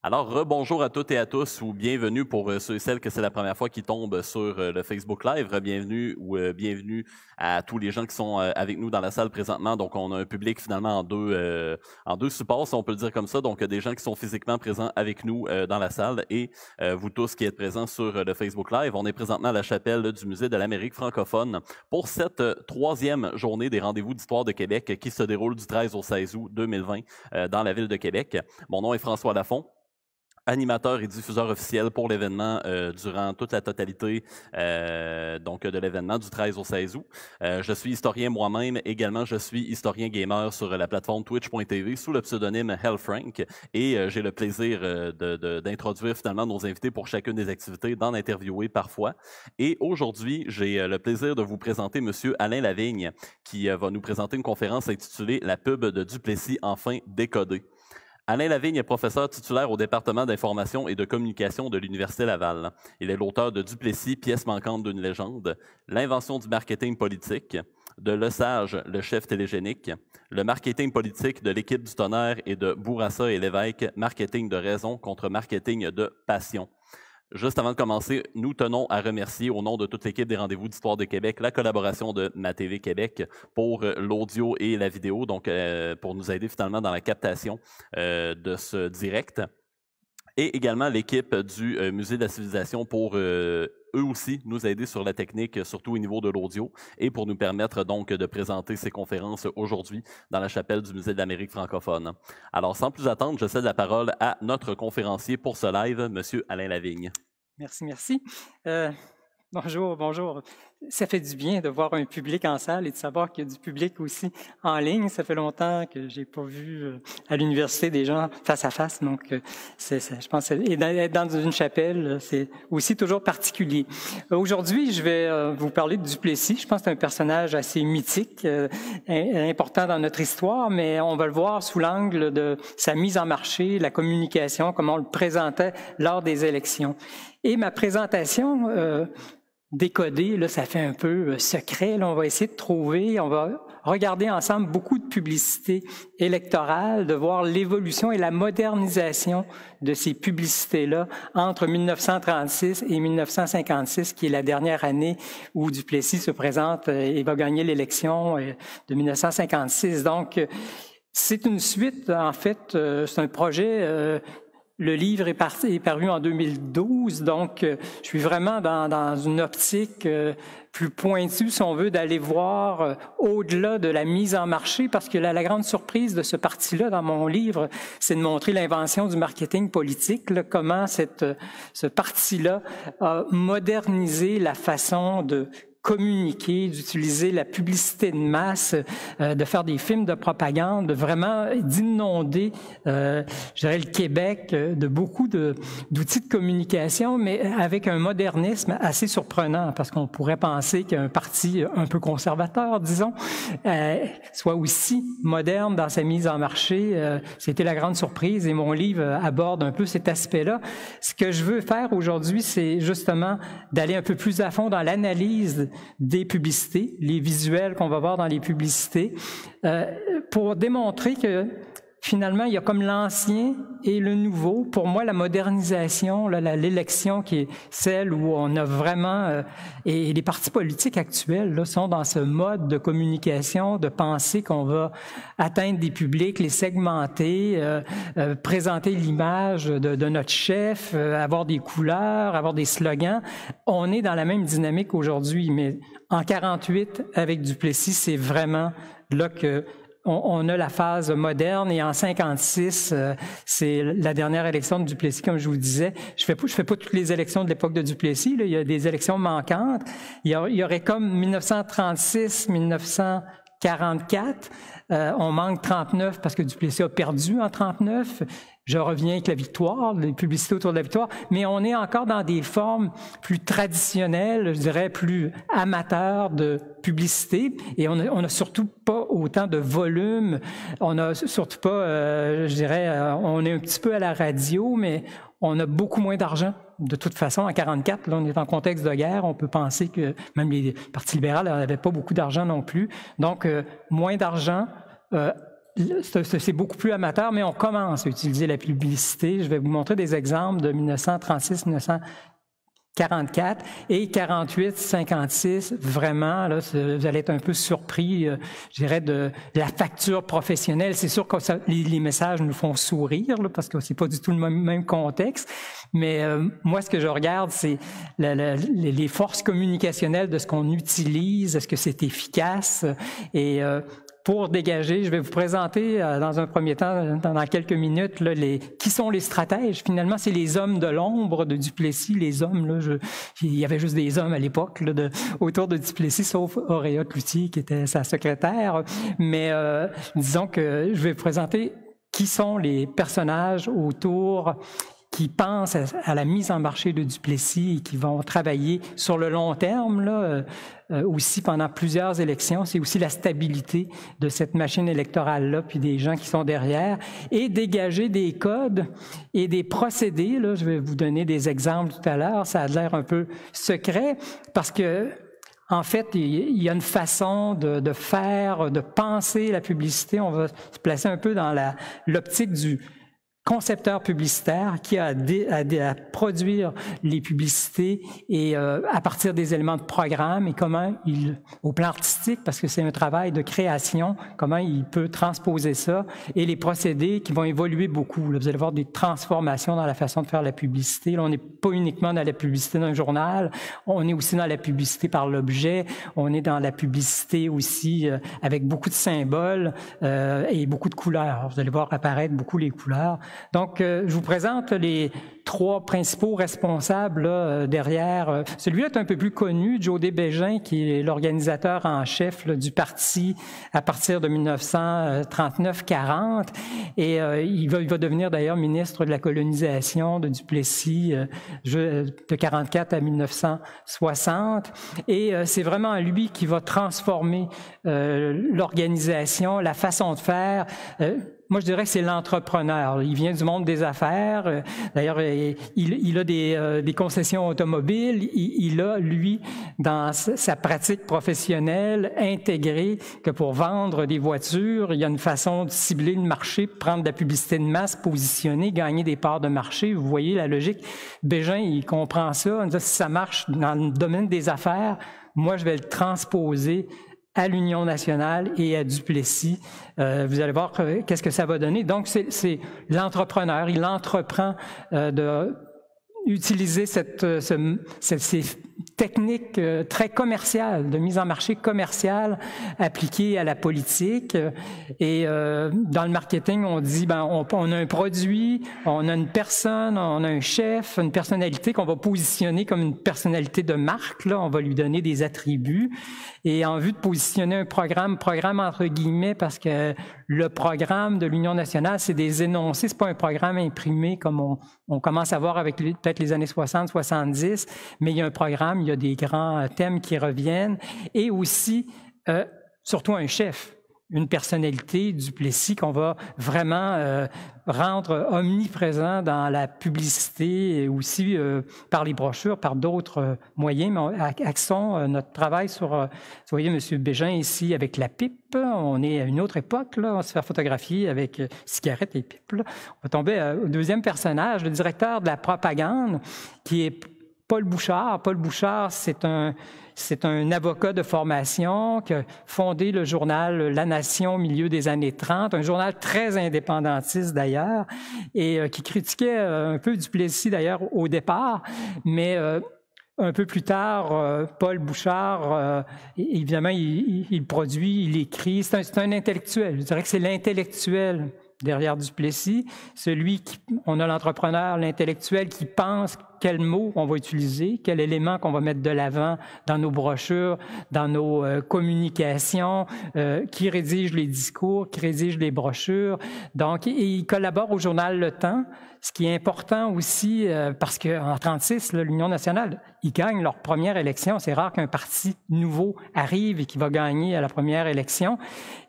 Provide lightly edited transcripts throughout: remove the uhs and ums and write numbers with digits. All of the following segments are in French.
Alors, rebonjour à toutes et à tous ou bienvenue pour ceux et celles que c'est la première fois qui tombent sur le Facebook Live. Bienvenue ou bienvenue à tous les gens qui sont avec nous dans la salle présentement. Donc, on a un public finalement en deux supports, si on peut le dire comme ça. Donc, des gens qui sont physiquement présents avec nous dans la salle et vous tous qui êtes présents sur le Facebook Live. On est présentement à la chapelle du Musée de l'Amérique francophone pour cette troisième journée des rendez-vous d'histoire de Québec qui se déroule du 13 au 16 août 2020 dans la ville de Québec. Mon nom est François Lafont, animateur et diffuseur officiel pour l'événement durant toute la totalité donc de l'événement du 13 au 16 août. Je suis historien moi-même, également je suis historien gamer sur la plateforme twitch.tv sous le pseudonyme Hellfrank et j'ai le plaisir d'introduire finalement nos invités pour chacune des activités, d'en interviewer parfois. Et aujourd'hui, j'ai le plaisir de vous présenter Monsieur Alain Lavigne qui va nous présenter une conférence intitulée « La pub de Duplessis enfin décodée ». Alain Lavigne est professeur titulaire au département d'information et de communication de l'Université Laval. Il est l'auteur de Duplessis, pièce manquante d'une légende, l'invention du marketing politique, de Lesage, le chef télégénique, le marketing politique de l'équipe du Tonnerre et de Bourassa et Lévesque, marketing de raison contre marketing de passion. Juste avant de commencer, nous tenons à remercier au nom de toute l'équipe des Rendez-vous d'Histoire de Québec la collaboration de MaTV Québec pour l'audio et la vidéo, donc pour nous aider finalement dans la captation de ce direct. Et également l'équipe du Musée de la Civilisation pour eux aussi nous aider sur la technique, surtout au niveau de l'audio, et pour nous permettre donc de présenter ces conférences aujourd'hui dans la chapelle du Musée de l'Amérique francophone. Alors, sans plus attendre, je cède la parole à notre conférencier pour ce live, M. Alain Lavigne. Merci. Bonjour. Ça fait du bien de voir un public en salle et de savoir qu'il y a du public aussi en ligne. Ça fait longtemps que j'ai pas vu à l'université des gens face à face, donc je pense et être dans une chapelle, c'est aussi toujours particulier. Aujourd'hui, je vais vous parler de Duplessis. Je pense que c'est un personnage assez mythique, important dans notre histoire, mais on va le voir sous l'angle de sa mise en marché, la communication, comment on le présentait lors des élections. Et ma présentation décodée, là, ça fait un peu secret. Là, on va essayer de trouver, on va regarder ensemble beaucoup de publicités électorales, de voir l'évolution et la modernisation de ces publicités-là entre 1936 et 1956, qui est la dernière année où Duplessis se présente et va gagner l'élection de 1956. Donc, c'est une suite, en fait, c'est un projet. Le livre est paru en 2012, donc je suis vraiment dans une optique plus pointue, si on veut, d'aller voir au-delà de la mise en marché, parce que la grande surprise de ce parti-là dans mon livre, c'est de montrer l'invention du marketing politique, là, comment ce parti-là a modernisé la façon de communiquer, d'utiliser la publicité de masse, de faire des films de propagande, vraiment d'inonder, je dirais, le Québec de beaucoup d'outils de communication, mais avec un modernisme assez surprenant, parce qu'on pourrait penser qu'un parti un peu conservateur, disons, soit aussi moderne dans sa mise en marché. C'était la grande surprise et mon livre aborde un peu cet aspect-là. Ce que je veux faire aujourd'hui, c'est justement d'aller un peu plus à fond dans l'analyse des publicités, les visuels qu'on va voir dans les publicités, pour démontrer que finalement, il y a comme l'ancien et le nouveau. Pour moi, la modernisation, l'élection qui est celle où on a vraiment... et les partis politiques actuels là, sont dans ce mode de communication, de penser qu'on va atteindre des publics, les segmenter, présenter l'image de notre chef, avoir des couleurs, avoir des slogans. On est dans la même dynamique aujourd'hui, mais en 48, avec Duplessis, c'est vraiment là que on a la phase moderne, et en 56, c'est la dernière élection de Duplessis, comme je vous disais. Je fais pas toutes les élections de l'époque de Duplessis, là. Il y a des élections manquantes. Il y aurait comme 1936, 1944. On manque 39 parce que Duplessis a perdu en 39. Je reviens avec la victoire, les publicités autour de la victoire, mais on est encore dans des formes plus traditionnelles, je dirais plus amateurs de publicité, et on a surtout pas autant de volume, on a surtout pas, je dirais, on est un petit peu à la radio, mais on a beaucoup moins d'argent. De toute façon, en 44, là, on est en contexte de guerre, on peut penser que même les partis libéraux n'avaient pas beaucoup d'argent non plus, donc moins d'argent, c'est beaucoup plus amateur, mais on commence à utiliser la publicité. Je vais vous montrer des exemples de 1936, 1944 et 48-56. Vraiment, là, vous allez être un peu surpris, je dirais, de la facture professionnelle. C'est sûr que les messages nous font sourire, là, parce que c'est pas du tout le même contexte. Mais moi, ce que je regarde, c'est les forces communicationnelles de ce qu'on utilise, est-ce que c'est efficace et pour dégager, je vais vous présenter dans un premier temps, dans quelques minutes, là, qui sont les stratèges. Finalement, c'est les hommes de l'ombre de Duplessis. Les hommes, là, il y avait juste des hommes à l'époque autour de Duplessis, sauf Auréa Cloutier qui était sa secrétaire. Mais disons que je vais vous présenter qui sont les personnages autour qui pensent à la mise en marché de Duplessis et qui vont travailler sur le long terme, là, aussi pendant plusieurs élections. C'est aussi la stabilité de cette machine électorale-là, puis des gens qui sont derrière, et dégager des codes et des procédés. Là, je vais vous donner des exemples tout à l'heure. Ça a l'air un peu secret parce que en fait, il y a une façon de faire, de penser la publicité. On va se placer un peu dans l'optique du concepteur publicitaire qui a à produire les publicités et à partir des éléments de programme et comment au plan artistique, parce que c'est un travail de création, comment il peut transposer ça et les procédés qui vont évoluer beaucoup. Là, vous allez voir des transformations dans la façon de faire la publicité. Là, on n'est pas uniquement dans la publicité d'un journal, on est aussi dans la publicité par l'objet, on est dans la publicité aussi avec beaucoup de symboles et beaucoup de couleurs. Vous allez voir apparaître beaucoup les couleurs. Donc, je vous présente les trois principaux responsables là, derrière. Celui-là est un peu plus connu, Jodé Bégin, qui est l'organisateur en chef là, du parti à partir de 1939-40. Et il va devenir d'ailleurs ministre de la colonisation de Duplessis de 44 à 1960. Et c'est vraiment lui qui va transformer l'organisation, la façon de faire. Moi, je dirais que c'est l'entrepreneur. Il vient du monde des affaires. D'ailleurs, il a des concessions automobiles. Il a, lui, dans sa pratique professionnelle, intégré que pour vendre des voitures, il y a une façon de cibler le marché, prendre de la publicité de masse, positionner, gagner des parts de marché. Vous voyez la logique. Bégin, il comprend ça. Si ça marche dans le domaine des affaires, moi, je vais le transposer à l'Union nationale et à Duplessis. Vous allez voir qu'est-ce que ça va donner. Donc, c'est l'entrepreneur. Il entreprend de utiliser ces techniques très commerciales, de mise en marché commerciale appliquées à la politique. Et dans le marketing, on dit, on a un produit, on a une personne, on a un chef, une personnalité qu'on va positionner comme une personnalité de marque. Là, on va lui donner des attributs. Et en vue de positionner un programme entre guillemets, parce que le programme de l'Union nationale, c'est des énoncés, c'est pas un programme imprimé comme on commence à voir avec peut-être les années 60, 70, mais il y a un programme, il y a des grands thèmes qui reviennent, et aussi, surtout un chef, une personnalité, Duplessis, qu'on va vraiment rendre omniprésent dans la publicité et aussi par les brochures, par d'autres moyens. Mais axons notre travail sur, vous voyez M. Bégin ici avec la pipe. On est à une autre époque, là, on va se faire photographier avec cigarettes et pipe. Là. On va tomber au deuxième personnage, le directeur de la propagande, qui est Paul Bouchard. Paul Bouchard, c'est un avocat de formation qui a fondé le journal La Nation au milieu des années 30, un journal très indépendantiste d'ailleurs, et qui critiquait un peu Duplessis d'ailleurs au départ, mais un peu plus tard, Paul Bouchard, évidemment, il produit, il écrit, c'est un intellectuel. Je dirais que c'est l'intellectuel derrière Duplessis, on a l'entrepreneur, l'intellectuel qui pense quels mots on va utiliser, quel élément qu'on va mettre de l'avant dans nos brochures, dans nos communications, qui rédige les discours, qui rédige les brochures. Donc, il collabore au journal Le Temps, ce qui est important aussi parce qu'en 36, l'Union nationale, ils gagnent leur première élection. C'est rare qu'un parti nouveau arrive et qui va gagner à la première élection.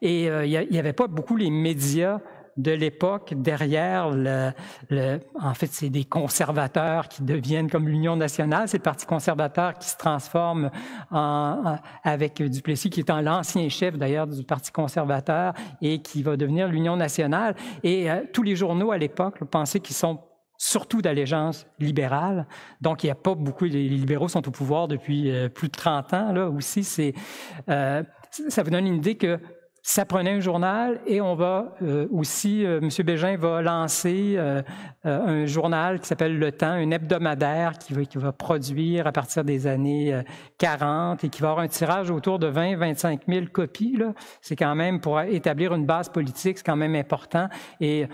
Et il n'y avait pas beaucoup les médias de l'époque derrière en fait, c'est des conservateurs qui deviennent comme l'Union nationale. C'est le Parti conservateur qui se transforme avec Duplessis, qui est l'ancien chef d'ailleurs du Parti conservateur et qui va devenir l'Union nationale. Et tous les journaux à l'époque pensaient qu'ils sont surtout d'allégeance libérale. Donc, il n'y a pas beaucoup... Les libéraux sont au pouvoir depuis plus de 30 ans, là aussi. Ça vous donne une idée que ça prenait un journal et on va aussi... M. Bégin va lancer un journal qui s'appelle Le Temps, un hebdomadaire qui va produire à partir des années 40 et qui va avoir un tirage autour de 20-25 000 copies. C'est quand même, pour établir une base politique, c'est quand même important. Et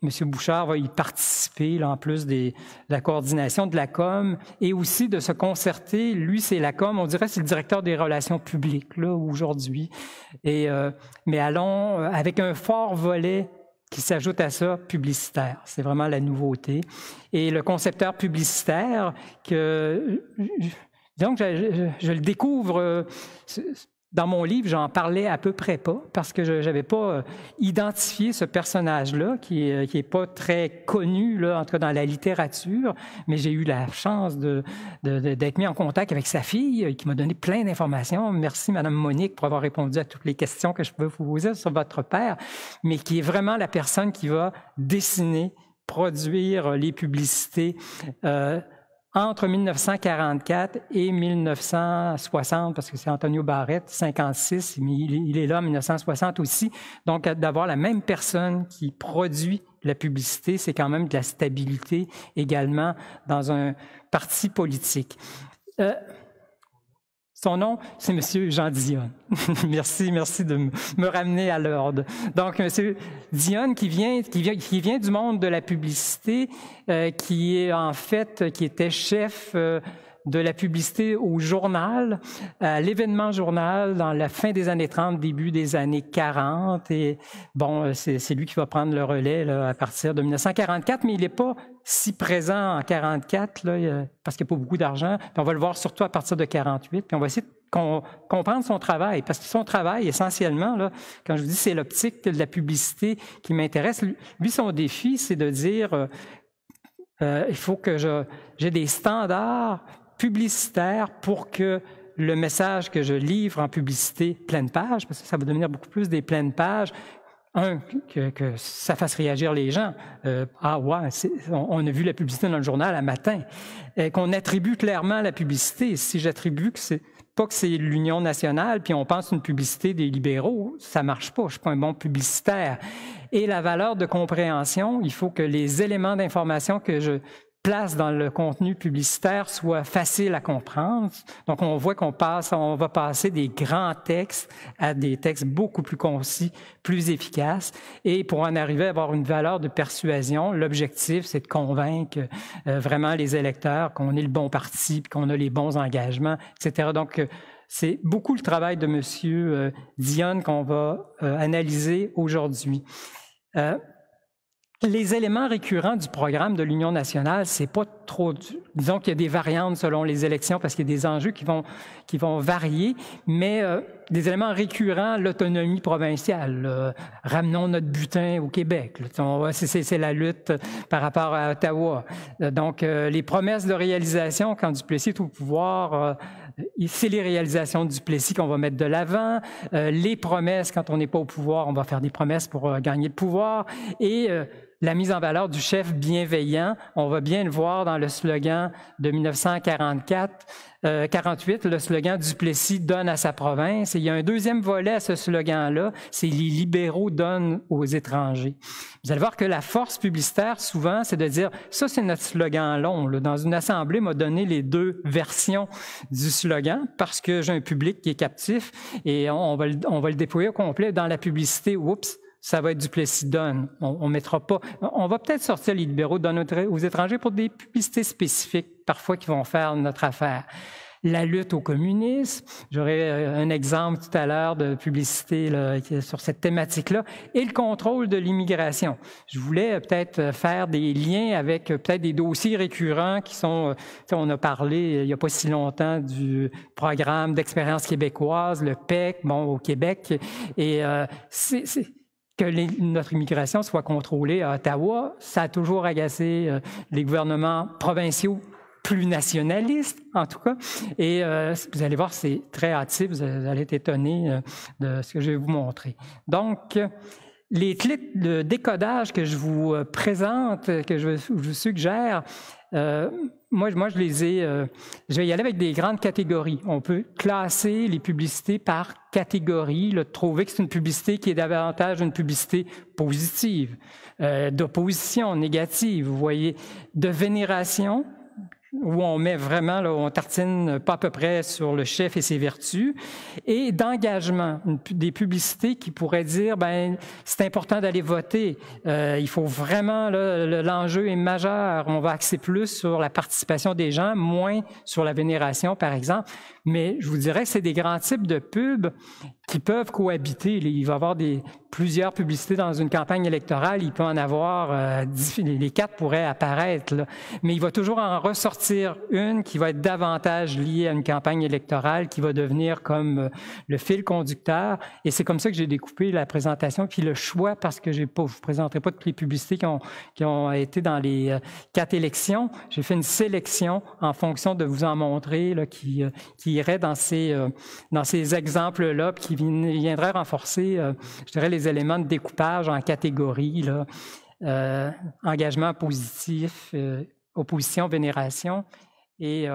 M. Bouchard va y participer, là, en plus de la coordination de la com et aussi de se concerter. Lui, c'est la com, on dirait que c'est le directeur des relations publiques là aujourd'hui. Mais allons avec un fort volet qui s'ajoute à ça, publicitaire. C'est vraiment la nouveauté. Et le concepteur publicitaire, donc je le découvre... Dans mon livre, j'en parlais à peu près pas parce que je n'avais pas identifié ce personnage-là qui est pas très connu là, en tout cas dans la littérature, mais j'ai eu la chance d'être mis en contact avec sa fille qui m'a donné plein d'informations. Merci Madame Monique pour avoir répondu à toutes les questions que je peux vous poser sur votre père, mais qui est vraiment la personne qui va dessiner, produire les publicités entre 1944 et 1960, parce que c'est Antonio Barrette, 56, mais il est là en 1960 aussi. Donc, d'avoir la même personne qui produit la publicité, c'est quand même de la stabilité également dans un parti politique. Son nom, c'est M. Jean Dionne. merci de me ramener à l'ordre. Donc, M. Dionne qui vient du monde de la publicité, qui était chef de la publicité au journal, à l'événement journal dans la fin des années 30, début des années 40. Et bon, c'est lui qui va prendre le relais là, à partir de 1944, mais il n'est pas si présent en 44 là, parce qu'il n'y a pas beaucoup d'argent. Puis on va le voir surtout à partir de 48. Puis on va essayer de comprendre son travail, parce que son travail, essentiellement, là, quand je vous dis c'est l'optique de la publicité qui m'intéresse, lui, son défi, c'est de dire il faut que j'ai des standards publicitaire pour que le message que je livre en publicité pleine page, parce que ça va devenir beaucoup plus des pleines pages, que ça fasse réagir les gens. Ah ouais, on a vu la publicité dans le journal à matin. Qu'on attribue clairement la publicité. Si j'attribue que c'est pas que c'est l'Union nationale, puis on pense une publicité des libéraux, ça marche pas. Je suis pas un bon publicitaire. Et la valeur de compréhension, il faut que les éléments d'information que je place dans le contenu publicitaire soit facile à comprendre. Donc, on voit qu'on va passer des grands textes à des textes beaucoup plus concis, plus efficaces. Et pour en arriver à avoir une valeur de persuasion, l'objectif, c'est de convaincre vraiment les électeurs qu'on est le bon parti, puis qu'on a les bons engagements, etc. Donc, c'est beaucoup le travail de M. Dionne qu'on va analyser aujourd'hui. Les éléments récurrents du programme de l'Union nationale, c'est pas trop... Disons qu'il y a des variantes selon les élections parce qu'il y a des enjeux qui vont varier, mais des éléments récurrents, l'autonomie provinciale. Ramenons notre butin au Québec. C'est la lutte par rapport à Ottawa. Donc, les promesses de réalisation, quand Duplessis est au pouvoir... c'est les réalisations de Duplessis qu'on va mettre de l'avant. Les promesses, quand on n'est pas au pouvoir, on va faire des promesses pour gagner le pouvoir. Et la mise en valeur du chef bienveillant, on va bien le voir dans le slogan de 1948, le slogan « Duplessis donne à sa province ». Et il y a un deuxième volet à ce slogan-là, c'est « Les libéraux donnent aux étrangers ». Vous allez voir que la force publicitaire, souvent, c'est de dire « ça, c'est notre slogan long ». Dans une assemblée, m'a donné les deux versions du slogan parce que j'ai un public qui est captif et on va le déployer au complet dans la publicité. Oups! Ça va être Duplessis donne. On mettra pas. On va peut-être sortir les libéraux donnent aux étrangers pour des publicités spécifiques, parfois qui vont faire notre affaire. La lutte au communisme. J'aurai un exemple tout à l'heure de publicité là, sur cette thématique-là. Et le contrôle de l'immigration. Je voulais peut-être faire des liens avec peut-être des dossiers récurrents qui sont... On a parlé il n'y a pas si longtemps du programme d'expérience québécoise, le PEC, bon, au Québec. Et que notre immigration soit contrôlée à Ottawa. Ça a toujours agacé les gouvernements provinciaux plus nationalistes, en tout cas. Et vous allez voir, c'est très hâtif, vous allez être étonnés de ce que je vais vous montrer. Donc, les clés de décodage que je vous présente, que je vous suggère, moi, je les ai... je vais y aller avec des grandes catégories. On peut classer les publicités par catégorie, là, trouver que c'est une publicité qui est davantage une publicité positive, d'opposition négative, vous voyez, de vénération, où on met vraiment, là, on tartine pas à peu près sur le chef et ses vertus, et d'engagement, des publicités qui pourraient dire, ben c'est important d'aller voter, il faut vraiment, l'enjeu est majeur, on va axer plus sur la participation des gens, moins sur la vénération, par exemple. Mais je vous dirais que c'est des grands types de pubs qui peuvent cohabiter. Il va y avoir plusieurs publicités dans une campagne électorale, il peut en avoir, les 4 pourraient apparaître, là. Mais il va toujours en ressortir une qui va être davantage liée à une campagne électorale, qui va devenir comme le fil conducteur. Et c'est comme ça que j'ai découpé la présentation, puis le choix, parce que je ne vous présenterai pas toutes les publicités qui ont été dans les 4 élections. J'ai fait une sélection en fonction de vous en montrer, là, qui irait dans ces exemples-là, qui viendrait renforcer, je dirais, les éléments de découpage en catégories, là, engagement positif, opposition, vénération. Et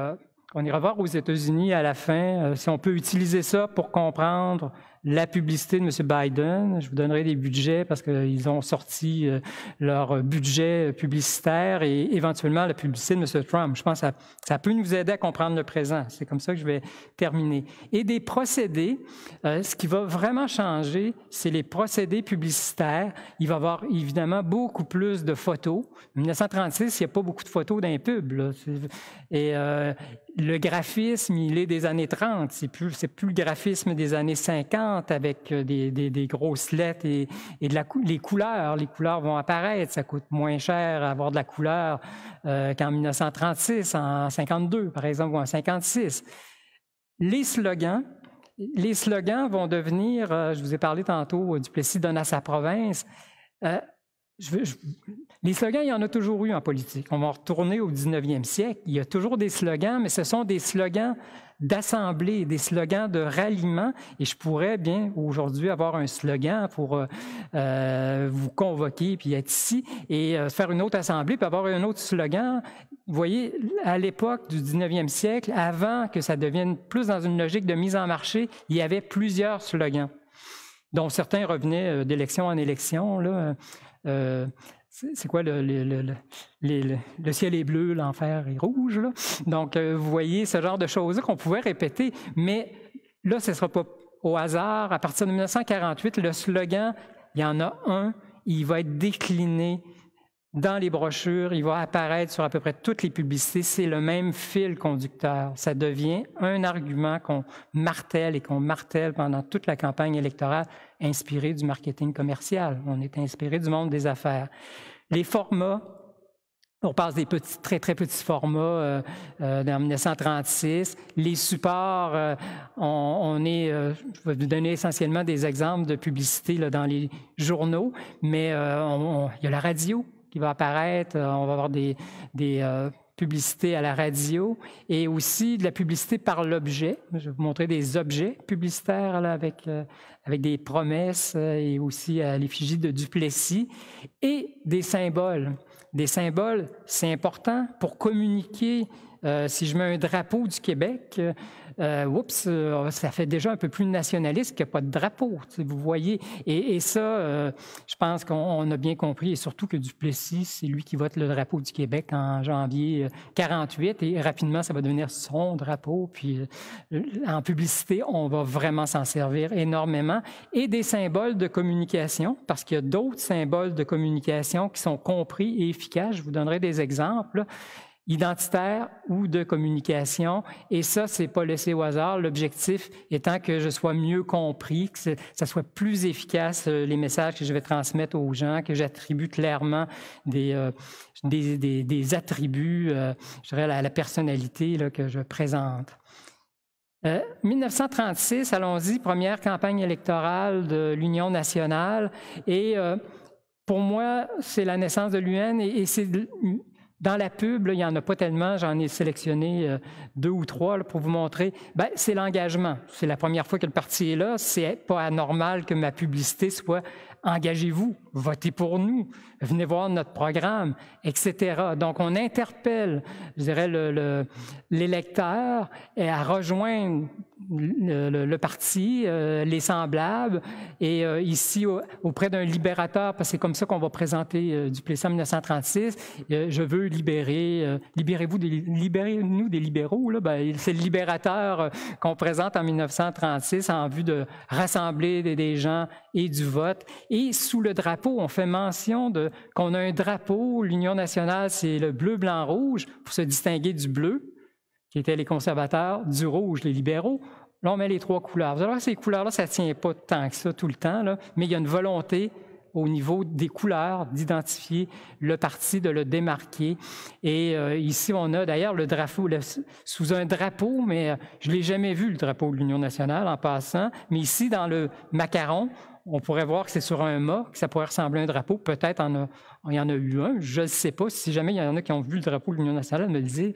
on ira voir aux États-Unis à la fin si on peut utiliser ça pour comprendre la publicité de M. Biden. Je vous donnerai des budgets parce qu'ils ont sorti leur budget publicitaire et éventuellement la publicité de M. Trump. Je pense que ça peut nous aider à comprendre le présent. C'est comme ça que je vais terminer. Et des procédés, ce qui va vraiment changer, c'est les procédés publicitaires. Il va y avoir évidemment beaucoup plus de photos. En 1936, il n'y a pas beaucoup de photos dans les pubs, là. Et le graphisme, il est des années 30. C'est plus le graphisme des années 50 avec des grosses lettres et les couleurs. Les couleurs vont apparaître. Ça coûte moins cher avoir de la couleur qu'en 1936, en 52, par exemple, ou en 56. Les slogans vont devenir, je vous ai parlé tantôt, Duplessis donne à sa province. Les slogans, il y en a toujours eu en politique. On va retourner au 19e siècle. Il y a toujours des slogans, mais ce sont des slogans d'assemblée, des slogans de ralliement. Et je pourrais bien aujourd'hui avoir un slogan pour vous convoquer puis être ici et faire une autre assemblée puis avoir un autre slogan. Vous voyez, à l'époque du 19e siècle, avant que ça devienne plus dans une logique de mise en marché, il y avait plusieurs slogans, dont certains revenaient d'élection en élection, là. C'est quoi le ciel est bleu, l'enfer est rouge, là. Donc, vous voyez ce genre de choses-là qu'on pouvait répéter, mais là, ce ne sera pas au hasard. À partir de 1948, le slogan, il y en a un, il va être décliné dans les brochures, il va apparaître sur à peu près toutes les publicités. C'est le même fil conducteur. Ça devient un argument qu'on martèle et qu'on martèle pendant toute la campagne électorale, inspiré du marketing commercial. On est inspiré du monde des affaires. Les formats, on passe des petits, très, très petits formats dans 1936. Les supports, je vais vous donner essentiellement des exemples de publicités là, dans les journaux, mais il y a la radio qui va apparaître, on va avoir des publicités à la radio et aussi de la publicité par l'objet. Je vais vous montrer des objets publicitaires là, avec des promesses et aussi à l'effigie de Duplessis et des symboles. Des symboles, c'est important pour communiquer. Si je mets un drapeau du Québec, ça fait déjà un peu plus nationaliste qu'il n'y a pas de drapeau, vous voyez. Et ça, je pense qu'on a bien compris, et surtout que Duplessis, c'est lui qui vote le drapeau du Québec en janvier 48, et rapidement, ça va devenir son drapeau. Puis en publicité, on va vraiment s'en servir énormément. Et des symboles de communication, parce qu'il y a d'autres symboles de communication qui sont compris et efficaces. Je vous donnerai des exemples identitaire ou de communication. Et ça, c'est pas laissé au hasard. L'objectif étant que je sois mieux compris, que ça soit plus efficace, les messages que je vais transmettre aux gens, que j'attribue clairement des attributs, je dirais, à la personnalité là, que je présente. 1936, allons-y, première campagne électorale de l'Union nationale. Et pour moi, c'est la naissance de l'UN et c'est... Dans la pub, là, il n'y en a pas tellement, j'en ai sélectionné 2 ou 3 là, pour vous montrer. Ben, c'est l'engagement. C'est la première fois que le parti est là. C'est pas anormal que ma publicité soit « Engagez-vous, votez pour nous, venez voir notre programme », etc. Donc, on interpelle, je dirais, l'électeur à rejoindre le parti, les semblables, et ici, auprès d'un libérateur, parce que c'est comme ça qu'on va présenter Duplessis en 1936, je veux libérez-nous des libéraux, là, ben, c'est le libérateur qu'on présente en 1936 en vue de rassembler des gens et du vote. Et sous le drapeau, on fait mention qu'on a un drapeau, l'Union nationale, c'est le bleu, blanc, rouge, pour se distinguer du bleu, qui étaient les conservateurs, du rouge, les libéraux. Là, on met les 3 couleurs. Vous allez voir, ces couleurs-là, ça ne tient pas tant que ça tout le temps, là, mais il y a une volonté au niveau des couleurs d'identifier le parti, de le démarquer. Et ici, on a d'ailleurs le drapeau, sous un drapeau, mais je ne l'ai jamais vu, le drapeau de l'Union nationale, en passant. Mais ici, dans le macaron, on pourrait voir que c'est sur un mât, que ça pourrait ressembler à un drapeau. Peut-être il y en a eu un, je ne sais pas. Si jamais il y en a qui ont vu le drapeau de l'Union nationale, me le dire,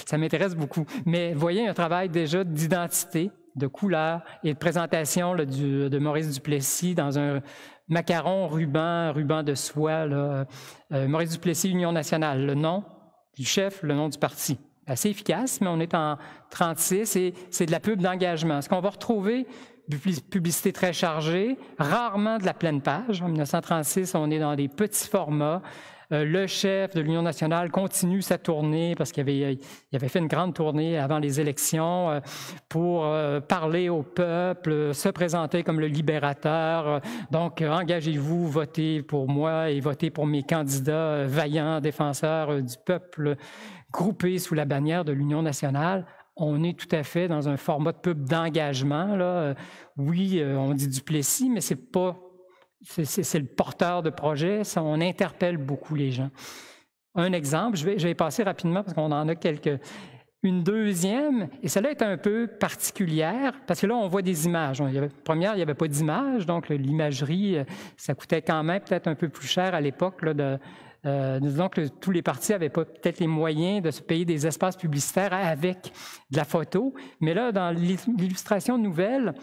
ça m'intéresse beaucoup. Mais vous voyez, un travail déjà d'identité, de couleur et de présentation là, de Maurice Duplessis dans un macaron ruban de soie. Là, Maurice Duplessis, Union nationale, le nom du chef, le nom du parti. Assez efficace, mais on est en 36 et c'est de la pub d'engagement. Ce qu'on va retrouver, publicité très chargée, rarement de la pleine page. En 1936, on est dans des petits formats. Le chef de l'Union nationale continue sa tournée parce qu'il avait fait une grande tournée avant les élections pour parler au peuple, se présenter comme le libérateur. Donc, engagez-vous, votez pour moi et votez pour mes candidats vaillants, défenseurs du peuple, groupés sous la bannière de l'Union nationale. On est tout à fait dans un format de pub d'engagement. Là. Oui, on dit Duplessis, mais c'est pas... C'est le porteur de projet, ça, on interpelle beaucoup les gens. Un exemple, je vais passer rapidement parce qu'on en a quelques. Une deuxième, et celle-là est un peu particulière, parce que là, on voit des images. Première, il n'y avait pas d'image, donc l'imagerie, ça coûtait quand même peut-être un peu plus cher à l'époque. Disons que tous les partis n'avaient pas peut-être les moyens de se payer des espaces publicitaires avec de la photo. Mais là, dans l'illustration nouvelle,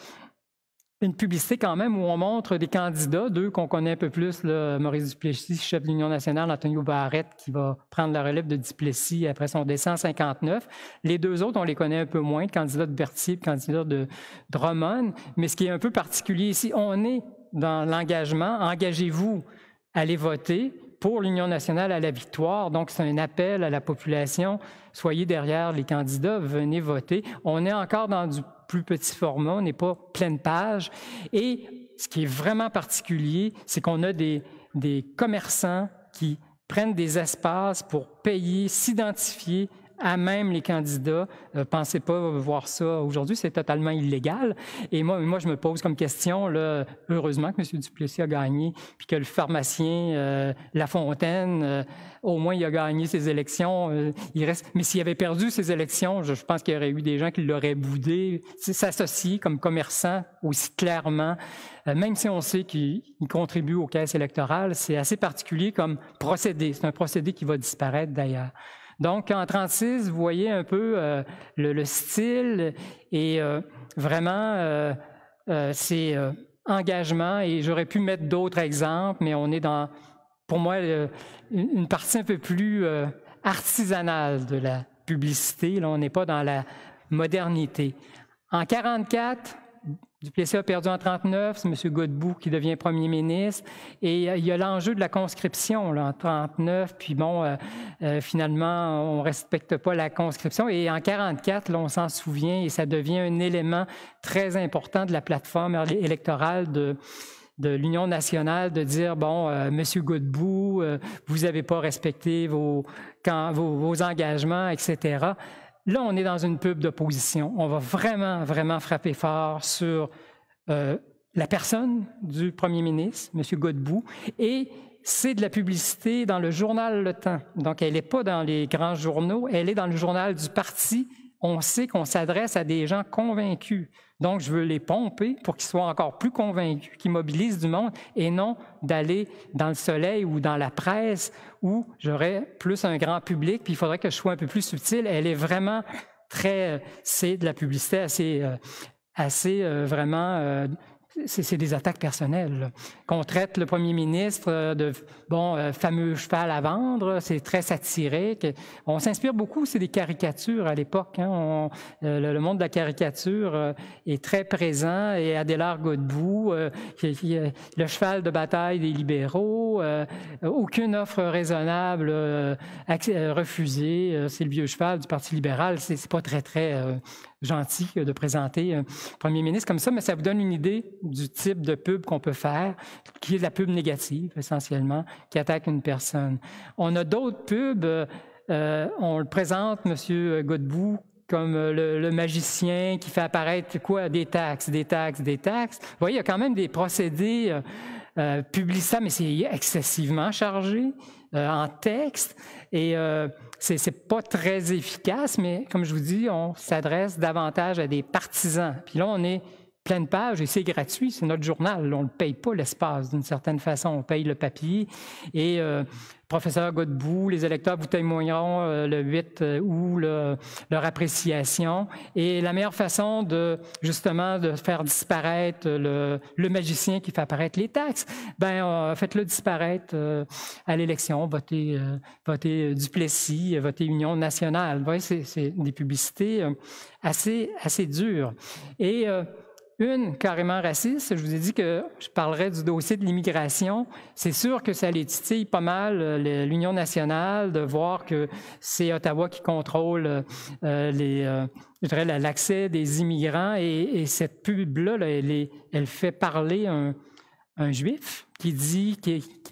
une publicité quand même où on montre des candidats, 2 qu'on connaît un peu plus, là, Maurice Duplessis, chef de l'Union nationale, Antonio Barrette, qui va prendre la relève de Duplessis après son décès en 59. Les 2 autres, on les connaît un peu moins, le candidat de Berthier, le candidat de Drummond. Mais ce qui est un peu particulier ici, on est dans l'engagement. Engagez-vous, allez voter pour l'Union nationale à la victoire. Donc, c'est un appel à la population. Soyez derrière les candidats, venez voter. On est encore dans du plus petit format, on n'est pas pleine page. Et ce qui est vraiment particulier, c'est qu'on a des commerçants qui prennent des espaces pour payer, s'identifier à même les candidats. Pensez pas voir ça aujourd'hui, c'est totalement illégal. Et moi, je me pose comme question, là, heureusement que M. Duplessis a gagné, puis que le pharmacien Lafontaine, au moins, il a gagné ses élections. Il reste. Mais s'il avait perdu ses élections, je pense qu'il y aurait eu des gens qui l'auraient boudé. S'associer comme commerçant aussi clairement, même si on sait qu'il contribue aux caisses électorales, c'est assez particulier comme procédé. C'est un procédé qui va disparaître d'ailleurs. Donc, en 36, vous voyez un peu le style et vraiment, c'est engagement. Et j'aurais pu mettre d'autres exemples, mais on est dans, pour moi, une partie un peu plus artisanale de la publicité. Là, on n'est pas dans la modernité. En 44, Duplessis a perdu en 39, c'est M. Godbout qui devient premier ministre. Et il y a l'enjeu de la conscription là, en 39, puis bon, finalement, on ne respecte pas la conscription. Et en 44, là, on s'en souvient, et ça devient un élément très important de la plateforme électorale de l'Union nationale, de dire, bon, M. Godbout, vous n'avez pas respecté vos engagements, etc. Là, on est dans une pub d'opposition. On va vraiment, vraiment frapper fort sur la personne du premier ministre, M. Godbout, et c'est de la publicité dans le journal Le Temps. Donc, elle n'est pas dans les grands journaux, elle est dans le journal du parti on sait qu'on s'adresse à des gens convaincus. Donc, je veux les pomper pour qu'ils soient encore plus convaincus, qu'ils mobilisent du monde et non d'aller dans le soleil ou dans la presse où j'aurais plus un grand public, puis il faudrait que je sois un peu plus subtil. Elle est vraiment très... c'est de la publicité assez vraiment... c'est des attaques personnelles, là. Qu'on traite le premier ministre de fameux cheval à vendre, c'est très satirique. On s'inspire beaucoup, c'est des caricatures à l'époque. Hein. Le monde de la caricature est très présent. Et Adélard Godbout, le cheval de bataille des libéraux, aucune offre raisonnable refusée. C'est le vieux cheval du Parti libéral. C'est pas très gentil de présenter un premier ministre comme ça, mais ça vous donne une idée du type de pub qu'on peut faire, qui est de la pub négative, essentiellement, qui attaque une personne. On a d'autres pubs, on le présente, M. Godbout, comme le magicien qui fait apparaître quoi? Des taxes. Vous voyez, il y a quand même des procédés publicitaires, mais c'est excessivement chargé en texte, et c'est pas très efficace, mais comme je vous dis, on s'adresse davantage à des partisans. Puis là, on est pleine page et c'est gratuit, c'est notre journal. On ne paye pas l'espace d'une certaine façon, on paye le papier. Et professeur Godbout, les électeurs vous témoigneront le 8 août leur appréciation. Et la meilleure façon justement de faire disparaître le magicien qui fait apparaître les taxes, faites-le disparaître à l'élection, votez Duplessis, votez Union nationale. Vous voyez, c'est des publicités assez dures. Et une carrément raciste, je vous ai dit que je parlerais du dossier de l'immigration. C'est sûr que ça les titille pas mal, l'Union nationale, de voir que c'est Ottawa qui contrôle l'accès des immigrants. Et cette pub-là, elle fait parler un juif qui dit,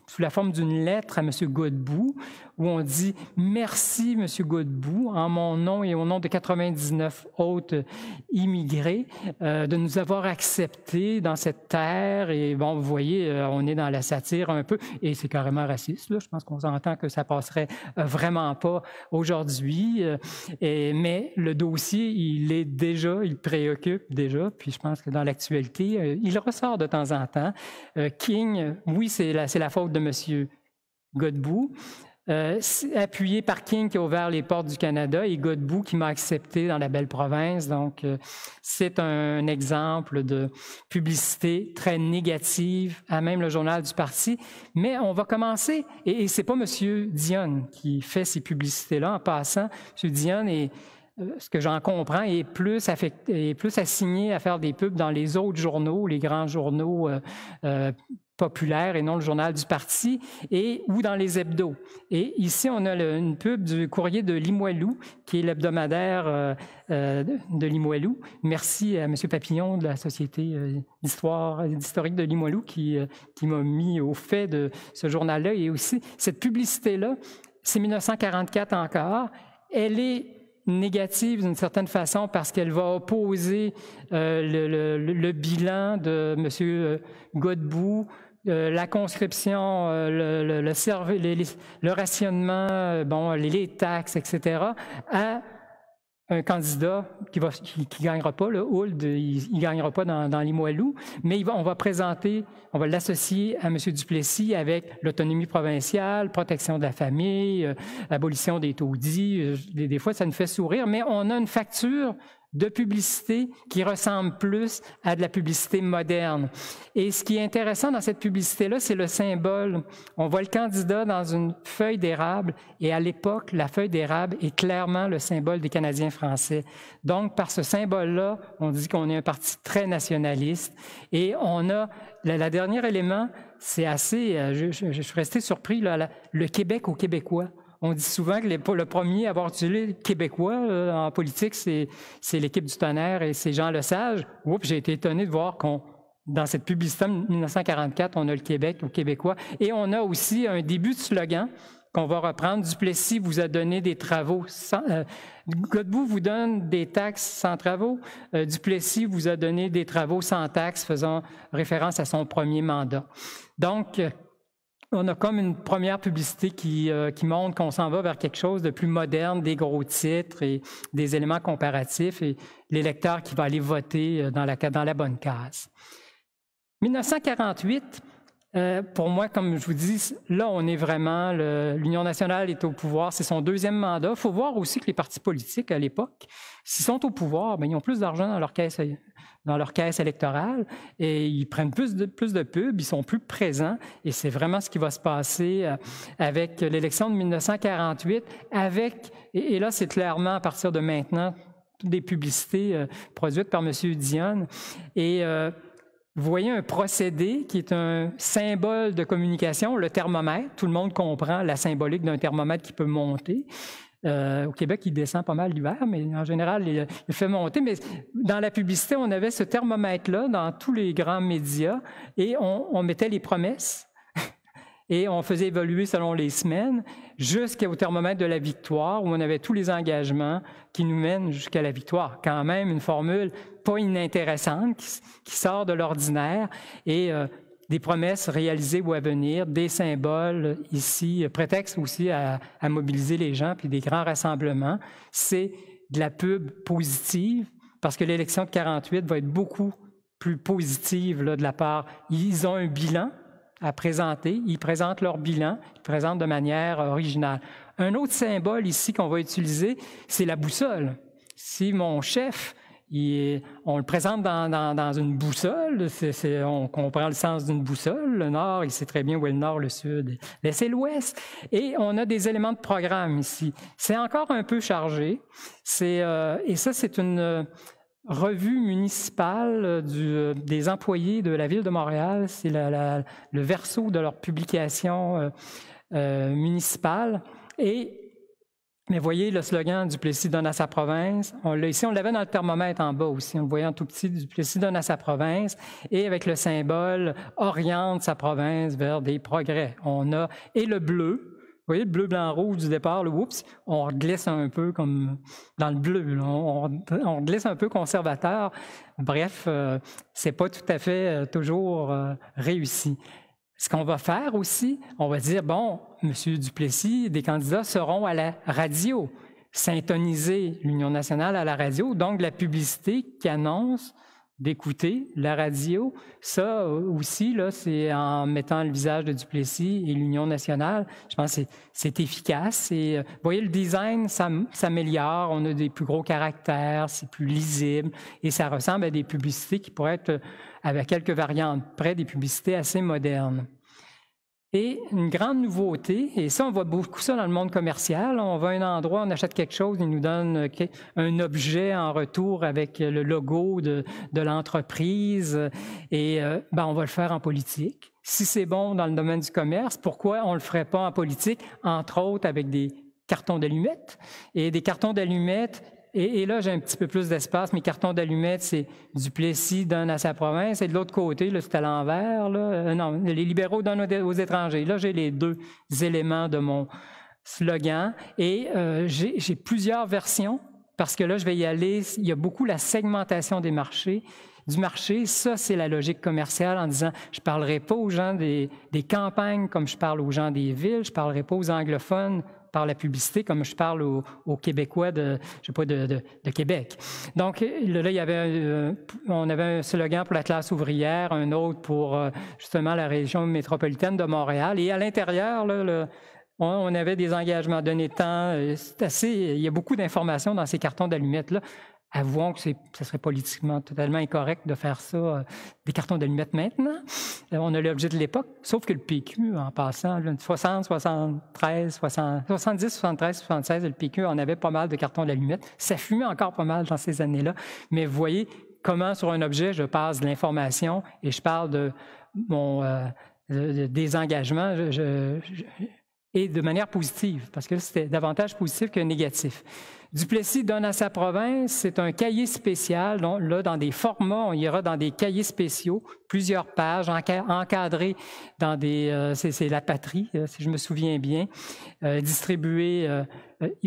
sous la forme d'une lettre à M. Godbout, où on dit « Merci, M. Godbout, en mon nom et au nom de 99 autres immigrés, de nous avoir acceptés dans cette terre. » Et bon, vous voyez, on est dans la satire un peu, et c'est carrément raciste, là. Je pense qu'on s'entend que ça passerait vraiment pas aujourd'hui. Mais le dossier, il préoccupe déjà, puis je pense que dans l'actualité, il ressort de temps en temps. King, oui, c'est la faute de M. Godbout, appuyé par King qui a ouvert les portes du Canada et Godbout qui m'a accepté dans la belle province. Donc, c'est un exemple de publicité très négative à même le journal du parti. Mais on va commencer, et c'est pas M. Dionne qui fait ces publicités-là en passant. M. Dionne est... ce que j'en comprends, est plus assigné à faire des pubs dans les autres journaux, les grands journaux populaires et non le journal du parti, ou dans les hebdos. Et ici, on a une pub du Courrier de Limoilou, qui est l'hebdomadaire de Limoilou. Merci à M. Papillon de la Société d'historique de Limoilou qui m'a mis au fait de ce journal-là. Et aussi, cette publicité-là, c'est 1944 encore, elle est négative d'une certaine façon parce qu'elle va opposer le bilan de M. Godbout, la conscription, le rationnement, les taxes, etc., à un candidat qui gagnera pas, le Hould, il gagnera pas dans Limoilou, mais on va l'associer à M. Duplessis avec l'autonomie provinciale, protection de la famille, abolition des taudis. Des fois, ça nous fait sourire, mais on a une facture de publicité qui ressemble plus à de la publicité moderne. Et ce qui est intéressant dans cette publicité-là, c'est le symbole. On voit le candidat dans une feuille d'érable, et à l'époque, la feuille d'érable est clairement le symbole des Canadiens français. Donc, par ce symbole-là, on dit qu'on est un parti très nationaliste. Et on a, le dernier élément, c'est assez, je suis resté surpris, là, le Québec aux Québécois. On dit souvent que le premier à avoir utilisé Québécois en politique, c'est l'équipe du Tonnerre et c'est Jean Lesage. Oups, j'ai été étonné de voir dans cette publicité de 1944, on a le Québec aux Québécois. Et on a aussi un début de slogan qu'on va reprendre. Duplessis vous a donné des travaux Godbout vous donne des taxes sans travaux. Duplessis vous a donné des travaux sans taxes, faisant référence à son premier mandat. Donc, on a comme une première publicité qui montre qu'on s'en va vers quelque chose de plus moderne, des gros titres et des éléments comparatifs et l'électeur qui va aller voter dans la bonne case. 1948, pour moi, comme je vous dis, là, on est vraiment, l'Union nationale est au pouvoir, c'est son deuxième mandat. Il faut voir aussi que les partis politiques, à l'époque, s'ils sont au pouvoir, bien, ils ont plus d'argent dans leur caisse électorale et ils prennent plus de pubs, ils sont plus présents et c'est vraiment ce qui va se passer avec l'élection de 1948, et là, c'est clairement à partir de maintenant, des publicités produites par M. Dionne et vous voyez un procédé qui est un symbole de communication, le thermomètre. Tout le monde comprend la symbolique d'un thermomètre qui peut monter. Au Québec, il descend pas mal l'hiver, mais en général, il fait monter. Mais dans la publicité, on avait ce thermomètre-là dans tous les grands médias et on mettait les promesses et on faisait évoluer selon les semaines jusqu'au thermomètre de la victoire où on avait tous les engagements qui nous mènent jusqu'à la victoire. Quand même, une formule pas inintéressante qui sort de l'ordinaire et des promesses réalisées ou à venir, des symboles ici, prétexte aussi à mobiliser les gens, puis des grands rassemblements. C'est de la pub positive parce que l'élection de 48 va être beaucoup plus positive là, de la part. Ils ont un bilan à présenter, ils présentent leur bilan, ils présentent de manière originale. Un autre symbole ici qu'on va utiliser, c'est la boussole. Si mon chef, on le présente dans une boussole, on comprend le sens d'une boussole. Le nord, il sait très bien où est le nord, le sud, l'est et l'ouest. Et on a des éléments de programme ici. C'est encore un peu chargé. Et ça, c'est une revue municipale des employés de la Ville de Montréal. C'est le verso de leur publication municipale. Mais voyez le slogan « Duplessis donne à sa province ». Ici, on l'avait dans le thermomètre en bas aussi. On le voyait en tout petit, « Duplessis donne à sa province ». Et avec le symbole « Oriente sa province vers des progrès ». Et le bleu. Vous voyez le bleu, blanc, rouge du départ, oups, on glisse un peu comme dans le bleu, là. On glisse un peu conservateur. Bref, c'est pas tout à fait toujours réussi. Ce qu'on va faire aussi, on va dire, bon, M. Duplessis, des candidats seront à la radio, syntoniser l'Union nationale à la radio, donc la publicité qui annonce d'écouter la radio. Ça aussi, là, c'est en mettant le visage de Duplessis et l'Union nationale. Je pense que c'est efficace. Et, vous voyez, le design s'améliore. On a des plus gros caractères, c'est plus lisible et ça ressemble à des publicités qui pourraient être, avec quelques variantes près, des publicités assez modernes. Et une grande nouveauté, et ça, on voit beaucoup ça dans le monde commercial. On va à un endroit, on achète quelque chose, ils nous donnent un objet en retour avec le logo de l'entreprise, et on va le faire en politique. Si c'est bon dans le domaine du commerce, pourquoi on ne le ferait pas en politique, entre autres avec des cartons d'allumettes? Et des cartons d'allumettes, et là, j'ai un petit peu plus d'espace. Mes cartons d'allumettes, c'est Duplessis donne à sa province. Et de l'autre côté, là, c'est à l'envers. Non, les libéraux donnent aux étrangers. Là, j'ai les deux éléments de mon slogan. Et j'ai plusieurs versions parce que là, je vais y aller. Il y a beaucoup la segmentation du marché. Ça, c'est la logique commerciale en disant, je ne parlerai pas aux gens des campagnes comme je parle aux gens des villes. Je ne parlerai pas aux anglophones par la publicité, comme je parle aux Québécois de Québec. Donc, là, on avait un slogan pour la classe ouvrière, un autre pour justement la région métropolitaine de Montréal. Et à l'intérieur, là, on avait des engagements donnés temps. Il y a beaucoup d'informations dans ces cartons d'allumettes-là. Avouons que ce serait politiquement totalement incorrect de faire ça, des cartons d'allumettes maintenant. On a l'objet de l'époque, sauf que le PQ, en passant, 70, 73, 76, le PQ en avait pas mal de cartons d'allumettes. Ça fumait encore pas mal dans ces années-là. Mais vous voyez comment, sur un objet, je passe de l'information et je parle des engagements et de manière positive, parce que c'était davantage positif que négatif. Duplessis donne à sa province, c'est un cahier spécial. Donc, là, dans des formats, on ira dans des cahiers spéciaux, plusieurs pages, encadrés dans c'est la patrie, si je me souviens bien, distribué,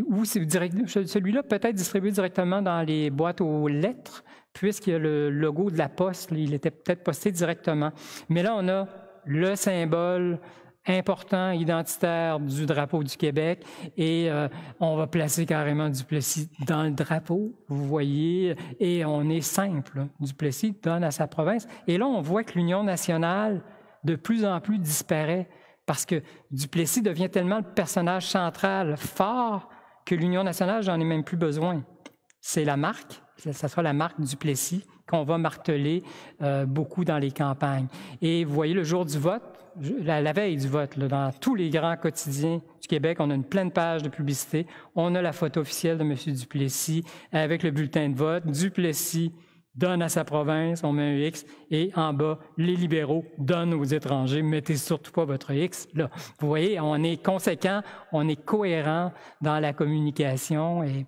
ou celui-là peut être distribué directement dans les boîtes aux lettres, puisqu'il y a le logo de la poste, il était peut-être posté directement. Mais là, on a le symbole important, identitaire du drapeau du Québec et on va placer carrément Duplessis dans le drapeau, vous voyez, et on est simple. Duplessis donne à sa province. Et là, on voit que l'Union nationale, de plus en plus, disparaît parce que Duplessis devient tellement le personnage central, fort, que l'Union nationale, j'en ai même plus besoin. C'est la marque, ça sera la marque Duplessis qu'on va marteler beaucoup dans les campagnes. Et vous voyez, le jour du vote, la veille du vote, là, dans tous les grands quotidiens du Québec, on a une pleine page de publicité. On a la photo officielle de M. Duplessis avec le bulletin de vote. Duplessis donne à sa province, on met un X, et en bas, les libéraux donnent aux étrangers. Mettez surtout pas votre X. Là, vous voyez, on est conséquent, on est cohérent dans la communication. Et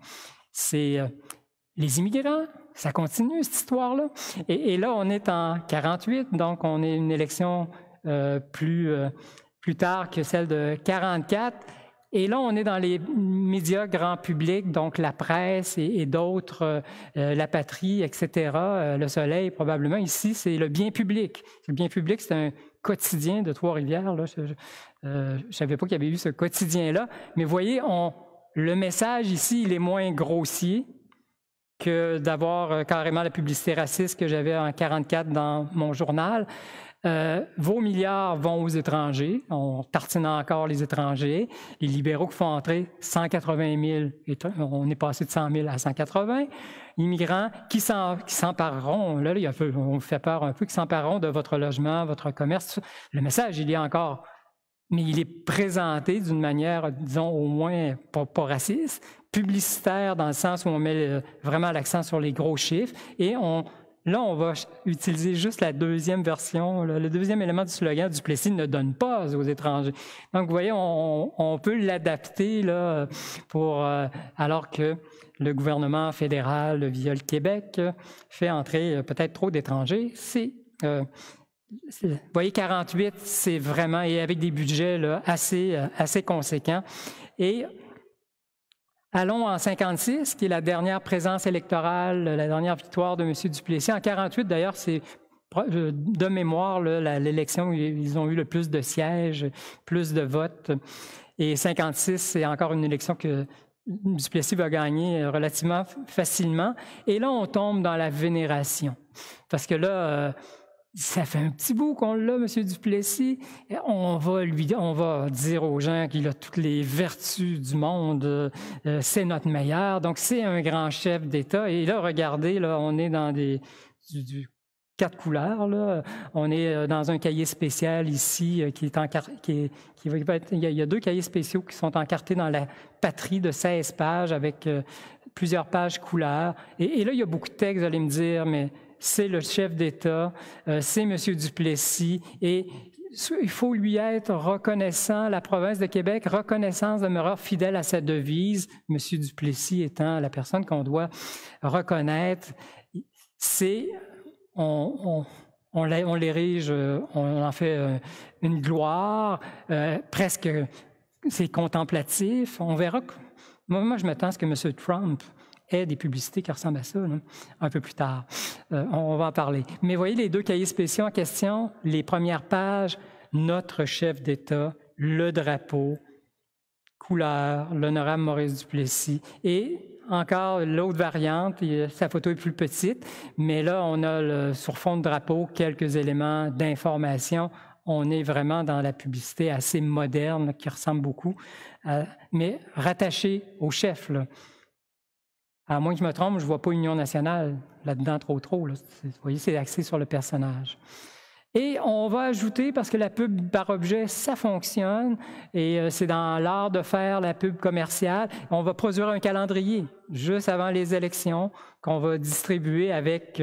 c'est les immigrants. Ça continue, cette histoire-là. Et là, on est en 48, donc on est une élection plus tard que celle de 44. Et là, on est dans les médias grand public, donc la presse et d'autres, La Patrie, etc., Le Soleil, probablement. Ici, c'est le bien public. Le bien public, c'est un quotidien de Trois-Rivières. Là. Je ne savais pas qu'il y avait eu ce quotidien-là. Mais vous voyez, le message ici, il est moins grossier que d'avoir carrément la publicité raciste que j'avais en 44 dans mon journal. Vos milliards vont aux étrangers. On tartine encore les étrangers. Les libéraux qui font entrer 180 000, on est passé de 100 000 à 180. Immigrants qui s'empareront, là, on vous fait peur un peu, qui s'empareront de votre logement, votre commerce. Le message, il y a encore, mais il est présenté d'une manière, disons, au moins pas raciste, publicitaire, dans le sens où on met vraiment l'accent sur les gros chiffres. Et là, on va utiliser juste la deuxième version, le deuxième élément du slogan. Duplessis ne donne pas aux étrangers. Donc, vous voyez, on peut l'adapter là alors que le gouvernement fédéral, via le Québec, fait entrer peut-être trop d'étrangers. Vous voyez, 48, c'est vraiment, et avec des budgets là, assez conséquents. Et allons en 56, qui est la dernière présence électorale, la dernière victoire de M. Duplessis. En 48, d'ailleurs, c'est de mémoire l'élection où ils ont eu le plus de sièges, plus de votes. Et 56, c'est encore une élection que Duplessis va gagner relativement facilement. Et là, on tombe dans la vénération. Parce que là, ça fait un petit bout qu'on l'a, M. Duplessis. On va dire aux gens qu'il a toutes les vertus du monde. C'est notre meilleur. Donc, c'est un grand chef d'État. Et là, regardez, là, on est dans du 4 couleurs. Là. On est dans un cahier spécial ici il y a 2 cahiers spéciaux qui sont encartés dans La Patrie de 16 pages avec plusieurs pages couleurs. Et là, il y a beaucoup de textes, vous allez me dire, mais c'est le chef d'État, c'est M. Duplessis, et il faut lui être reconnaissant, la province de Québec, reconnaissance demeurera fidèle à sa devise, M. Duplessis étant la personne qu'on doit reconnaître. On l'érige, on en fait une gloire, presque, c'est contemplatif. On verra que, moi, je m'attends à ce que M. Trump ait des publicités qui ressemblent à ça, là, un peu plus tard. On va en parler. Mais voyez les 2 cahiers spéciaux en question, les premières pages, notre chef d'État, le drapeau, couleur, l'honorable Maurice Duplessis, et encore l'autre variante, sa photo est plus petite, mais là, on a sur fond de drapeau quelques éléments d'information. On est vraiment dans la publicité assez moderne, qui ressemble beaucoup, mais rattaché au chef, là. À moins que je me trompe, je ne vois pas Union nationale là-dedans trop. Là. Vous voyez, c'est axé sur le personnage. Et on va ajouter, parce que la pub par objet, ça fonctionne, et c'est dans l'art de faire la pub commerciale, on va produire un calendrier juste avant les élections qu'on va distribuer avec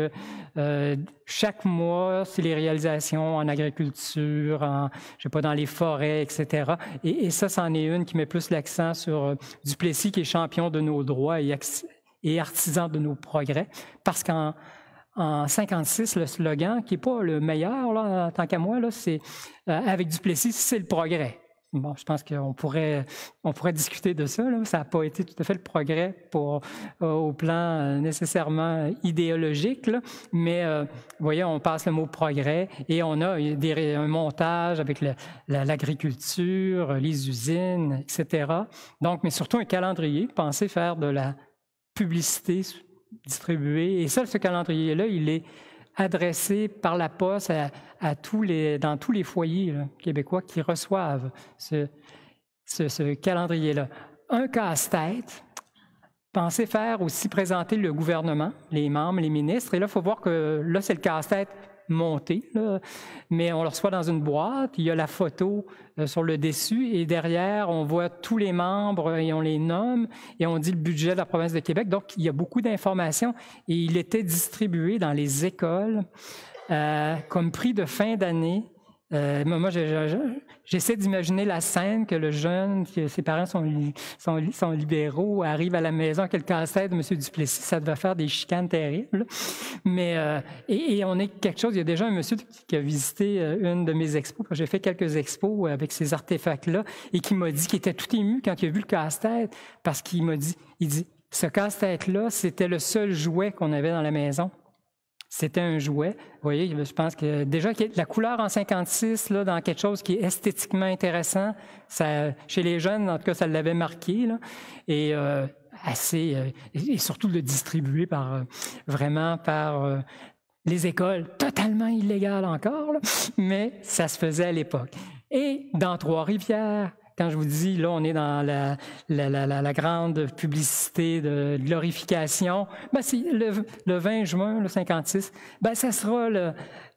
chaque mois, c'est les réalisations en agriculture, dans les forêts, etc. Et ça, c'en est une qui met plus l'accent sur Duplessis, qui est champion de nos droits et artisan de nos progrès, parce qu'en 56, le slogan, qui n'est pas le meilleur, là, tant qu'à moi, là, c'est avec Duplessis, c'est le progrès. Bon, je pense qu'on pourrait discuter de ça. Là. Ça n'a pas été tout à fait le progrès au plan nécessairement idéologique, là. Mais vous voyez, on passe le mot progrès et on a un montage avec l'agriculture, les usines, etc. Donc, mais surtout un calendrier. Pensez faire de la publicité distribuée. Et ça, ce calendrier-là, il est adressé par la poste dans tous les foyers là, québécois qui reçoivent ce calendrier-là. Un casse-tête, pensez faire aussi présenter le gouvernement, les membres, les ministres, et là, il faut voir que là, c'est le casse-tête monté, là, mais on le reçoit dans une boîte, il y a la photo sur le dessus, et derrière, on voit tous les membres et on les nomme, et on dit le budget de la province de Québec. Donc, il y a beaucoup d'informations, et il était distribué dans les écoles comme prix de fin d'année. Moi, j'essaie d'imaginer la scène que le jeune, que ses parents sont libéraux, arrive à la maison, que le casse-tête de M. Duplessis, ça devait faire des chicanes terribles. Mais et on est quelque chose. Il y a déjà un monsieur qui a visité une de mes expos. J'ai fait quelques expos avec ces artefacts-là et qui m'a dit qu'il était tout ému quand il a vu le casse-tête parce qu'il m'a dit, ce casse-tête-là, c'était le seul jouet qu'on avait dans la maison. C'était un jouet. Vous voyez, je pense que déjà la couleur en 56, là, dans quelque chose qui est esthétiquement intéressant, ça, chez les jeunes, en tout cas, ça l'avait marqué. Là, et et surtout de le distribuer vraiment par les écoles, totalement illégales encore, là, mais ça se faisait à l'époque. Et dans Trois-Rivières, quand je vous dis, là, on est dans la grande publicité de glorification, ben c'est le 20 juin, le 56, ben ça sera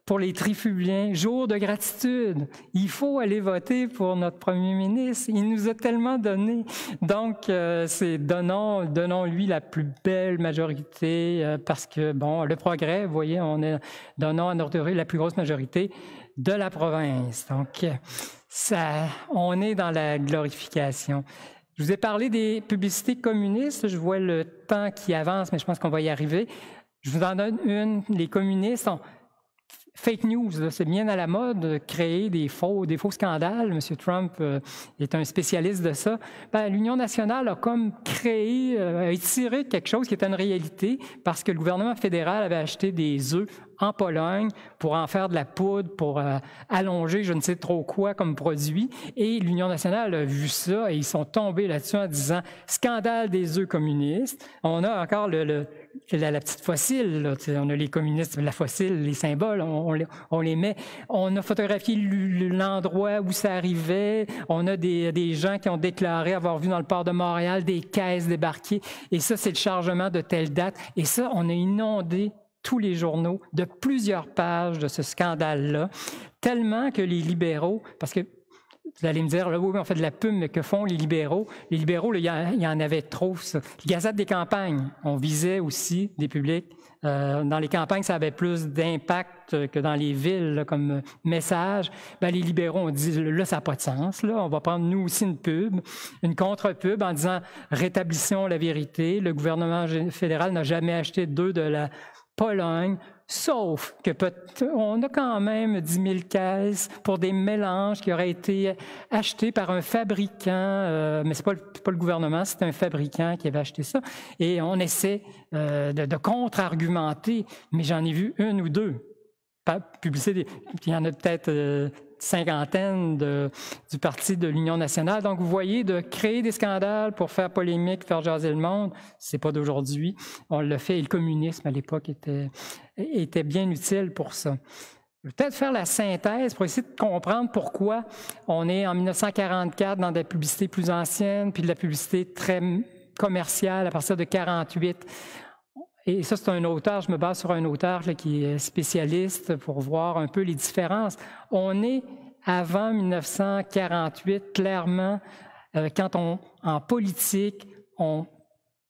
pour les Trifubliens, jour de gratitude. Il faut aller voter pour notre premier ministre. Il nous a tellement donné. Donc, donnons-lui la plus belle majorité parce que, bon, le progrès, vous voyez, donnons à notre la plus grosse majorité de la province. Donc, on est dans la glorification. Je vous ai parlé des publicités communistes. Je vois le temps qui avance, mais je pense qu'on va y arriver. Je vous en donne une. Les communistes fake news, c'est bien à la mode de créer des faux scandales. M. Trump est un spécialiste de ça. L'Union nationale a comme étiré quelque chose qui était une réalité parce que le gouvernement fédéral avait acheté des œufs en Pologne pour en faire de la poudre, pour allonger je ne sais trop quoi comme produit. Et l'Union nationale a vu ça et ils sont tombés là-dessus en disant « scandale des œufs communistes ». On a encore la petite fossile, là, on a les communistes, la fossile, les symboles, on les met. On a photographié l'endroit où ça arrivait. On a des gens qui ont déclaré avoir vu dans le port de Montréal des caisses débarquer. Et ça, c'est le chargement de telle date. Et ça, on a inondé tous les journaux de plusieurs pages de ce scandale-là, tellement que les libéraux, parce que vous allez me dire, là, oui, on fait de la pub, mais que font les libéraux? Les libéraux, il y en avait trop, ça. Les gazettes des campagnes, on visait aussi des publics. Dans les campagnes, ça avait plus d'impact que dans les villes là, comme message. Les libéraux ont dit, là, ça n'a pas de sens. Là. On va prendre, nous aussi, une contre-pub en disant, rétablissons la vérité. Le gouvernement fédéral n'a jamais acheté d'œufs de la Pologne, sauf que on a quand même 10 000 caisses pour des mélanges qui auraient été achetés par un fabricant, mais c'est pas le gouvernement, c'est un fabricant qui avait acheté ça. Et on essaie de contre-argumenter, mais j'en ai vu une ou deux. Publicité, il y en a peut-être cinquantaine du parti de l'Union nationale. Donc, vous voyez, de créer des scandales pour faire polémique, faire jaser le monde, c'est pas d'aujourd'hui. On l'a fait et le communisme, à l'époque, était bien utile pour ça. Je vais peut-être faire la synthèse pour essayer de comprendre pourquoi on est en 1944 dans des publicités plus anciennes, puis de la publicité très commerciale à partir de 1948. Et ça, c'est un auteur, je me base sur un auteur là, qui est spécialiste pour voir un peu les différences. On est avant 1948, clairement, quand en politique, on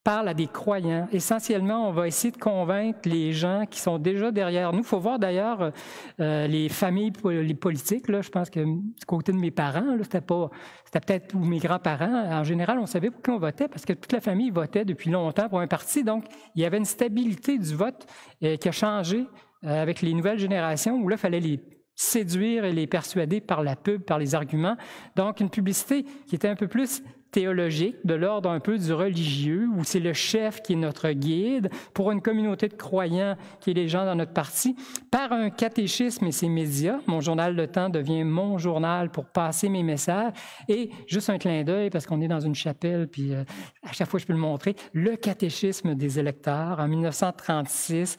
parle à des croyants. Essentiellement, on va essayer de convaincre les gens qui sont déjà derrière nous. Il faut voir d'ailleurs les familles les politiques. Là, je pense que du côté de mes parents, c'était peut-être ou mes grands-parents. En général, on savait pour qui on votait parce que toute la famille votait depuis longtemps pour un parti. Donc, il y avait une stabilité du vote qui a changé avec les nouvelles générations où là, il fallait séduire et les persuader par la pub, par les arguments. Donc, une publicité qui était un peu plus théologique, de l'ordre un peu du religieux, où c'est le chef qui est notre guide, pour une communauté de croyants qui est les gens dans notre parti, par un catéchisme et ses médias. Mon journal Le Temps devient mon journal pour passer mes messages. Et juste un clin d'œil, parce qu'on est dans une chapelle, puis à chaque fois je peux le montrer, le catéchisme des électeurs, en 1936,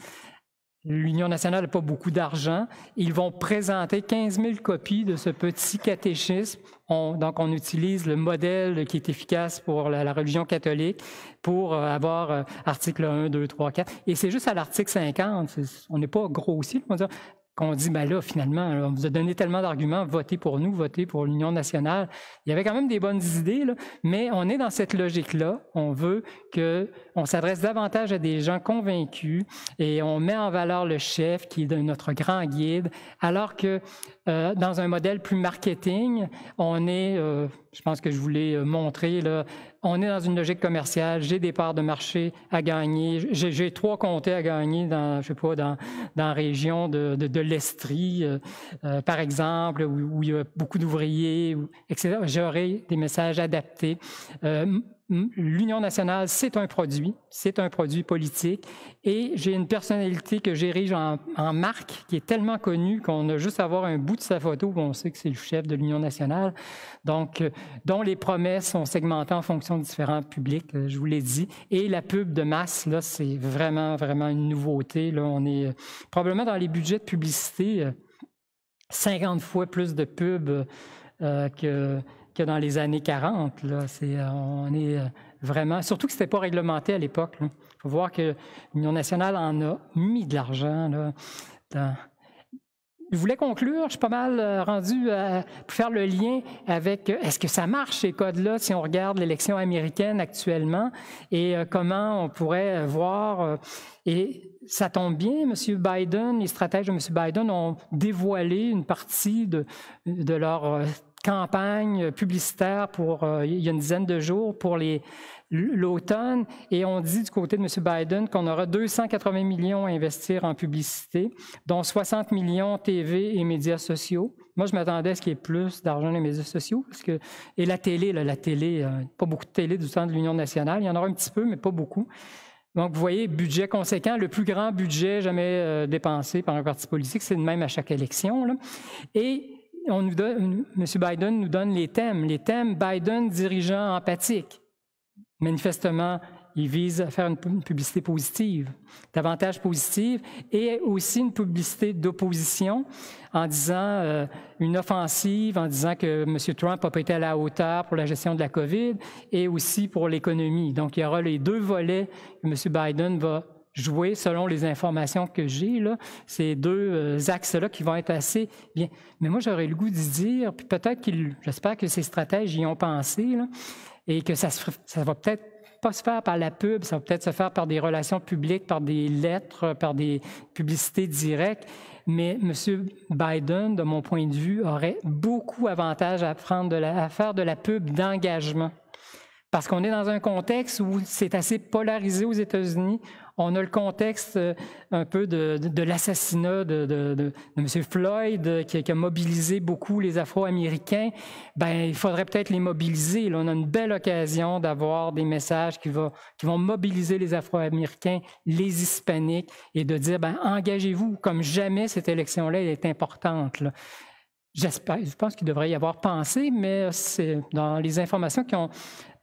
l'Union nationale n'a pas beaucoup d'argent. Ils vont présenter 15 000 copies de ce petit catéchisme. Donc, on utilise le modèle qui est efficace pour la religion catholique pour avoir article 1, 2, 3, 4. Et c'est juste à l'article 50, on n'est pas grossier, on va dire, qu'on dit, ben là, finalement, on vous a donné tellement d'arguments, votez pour nous, votez pour l'Union nationale. Il y avait quand même des bonnes idées, là, mais on est dans cette logique-là. On veut qu'on s'adresse davantage à des gens convaincus et on met en valeur le chef qui est notre grand guide, alors que dans un modèle plus marketing, on est, je pense que je vous l'ai montré, là, on est dans une logique commerciale, j'ai des parts de marché à gagner, j'ai 3 comtés à gagner dans, je sais pas, dans la région de l'Estrie, par exemple, où il y a beaucoup d'ouvriers, etc. J'aurai des messages adaptés. L'Union nationale, c'est un produit politique et j'ai une personnalité que j'érige en marque qui est tellement connue qu'on a juste à voir un bout de sa photo où on sait que c'est le chef de l'Union nationale, donc dont les promesses sont segmentées en fonction de différents publics, je vous l'ai dit. Et la pub de masse, là, c'est vraiment, vraiment une nouveauté. Là, on est probablement dans les budgets de publicité 50 fois plus de pubs que dans les années 40. Là. On est vraiment... Surtout que ce n'était pas réglementé à l'époque. Il faut voir que l'Union nationale en a mis de l'argent. Je voulais conclure, je suis pas mal rendu pour faire le lien avec est-ce que ça marche ces codes-là si on regarde l'élection américaine actuellement et comment on pourrait voir... et ça tombe bien, M. Biden, les stratèges de M. Biden ont dévoilé une partie de leur campagne publicitaire pour il y a une dizaine de jours pour l'automne, et on dit du côté de M. Biden qu'on aura 280 millions à investir en publicité, dont 60 millions TV et médias sociaux. Moi, je m'attendais à ce qu'il y ait plus d'argent dans les médias sociaux, et la télé, pas beaucoup de télé du temps de l'Union nationale, il y en aura un petit peu, mais pas beaucoup. Donc, vous voyez, budget conséquent, le plus grand budget jamais dépensé par un parti politique, c'est de même à chaque élection, là. Et M. Biden nous donne les thèmes Biden dirigeant empathique. Manifestement, il vise à faire une publicité positive, davantage positive, et aussi une publicité d'opposition en disant une offensive, en disant que M. Trump n'a pas été à la hauteur pour la gestion de la COVID et aussi pour l'économie. Donc, il y aura les 2 volets que M. Biden va jouer selon les informations que j'ai, là, ces 2 axes-là qui vont être assez bien. Mais moi, j'aurais le goût d'y dire, puis peut-être j'espère que ces stratèges y ont pensé, là, et que ça va peut-être pas se faire par la pub, ça va peut-être se faire par des relations publiques, par des lettres, par des publicités directes. Mais M. Biden, de mon point de vue, aurait beaucoup avantage à faire de la pub d'engagement. Parce qu'on est dans un contexte où c'est assez polarisé aux États-Unis. On a le contexte un peu de l'assassinat de M. Floyd qui a mobilisé beaucoup les Afro-Américains. Ben, il faudrait peut-être les mobiliser. Là, on a une belle occasion d'avoir des messages qui vont mobiliser les Afro-Américains, les Hispaniques, et de dire, ben, engagez-vous comme jamais cette élection-là est importante, là. Je pense qu'il devrait y avoir pensé, mais c'est dans les informations qui ont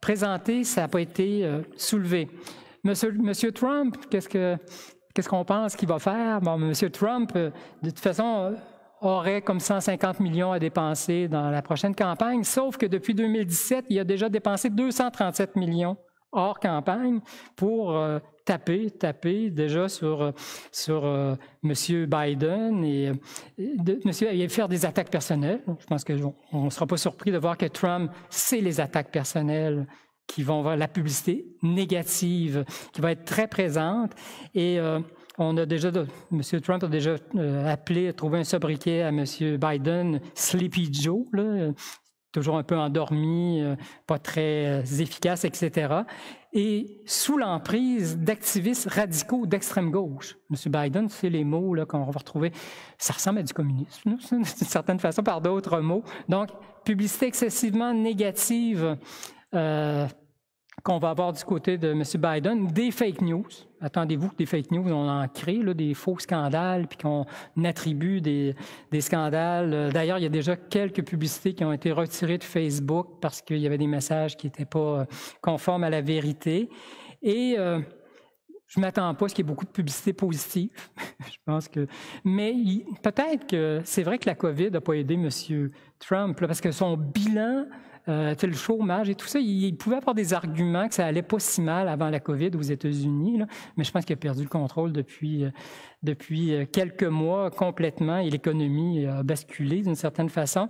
présentées, ça n'a pas été soulevé. Monsieur Trump, qu'est-ce qu'on pense qu'il va faire? Bon, Monsieur Trump, de toute façon, aurait comme 150 millions à dépenser dans la prochaine campagne, sauf que depuis 2017, il a déjà dépensé 237 millions hors campagne pour taper déjà sur M. Biden et faire des attaques personnelles. Je pense qu'on ne sera pas surpris de voir que Trump, c'est les attaques personnelles qui vont voir la publicité négative, qui va être très présente. Et M. Trump a déjà appelé, trouvé un sobriquet à M. Biden, Sleepy Joe, là, toujours un peu endormi, pas très efficace, etc. et sous l'emprise d'activistes radicaux d'extrême gauche. M. Biden, c'est les mots qu'on va retrouver. Ça ressemble à du communisme, d'une certaine façon, par d'autres mots. Donc, publicité excessivement négative qu'on va avoir du côté de M. Biden, des fake news. Attendez-vous que des fake news, on en crée, là, des faux scandales, puis qu'on attribue des scandales. D'ailleurs, il y a déjà quelques publicités qui ont été retirées de Facebook parce qu'il y avait des messages qui n'étaient pas conformes à la vérité. Et je ne m'attends pas à ce qu'il y ait beaucoup de publicité positive. Je pense que... Mais peut-être que c'est vrai que la COVID n'a pas aidé M. Trump, là, parce que son bilan... le chômage et tout ça, il pouvait avoir des arguments que ça allait pas si mal avant la COVID aux États-Unis, là, mais je pense qu'il a perdu le contrôle depuis quelques mois complètement et l'économie a basculé d'une certaine façon.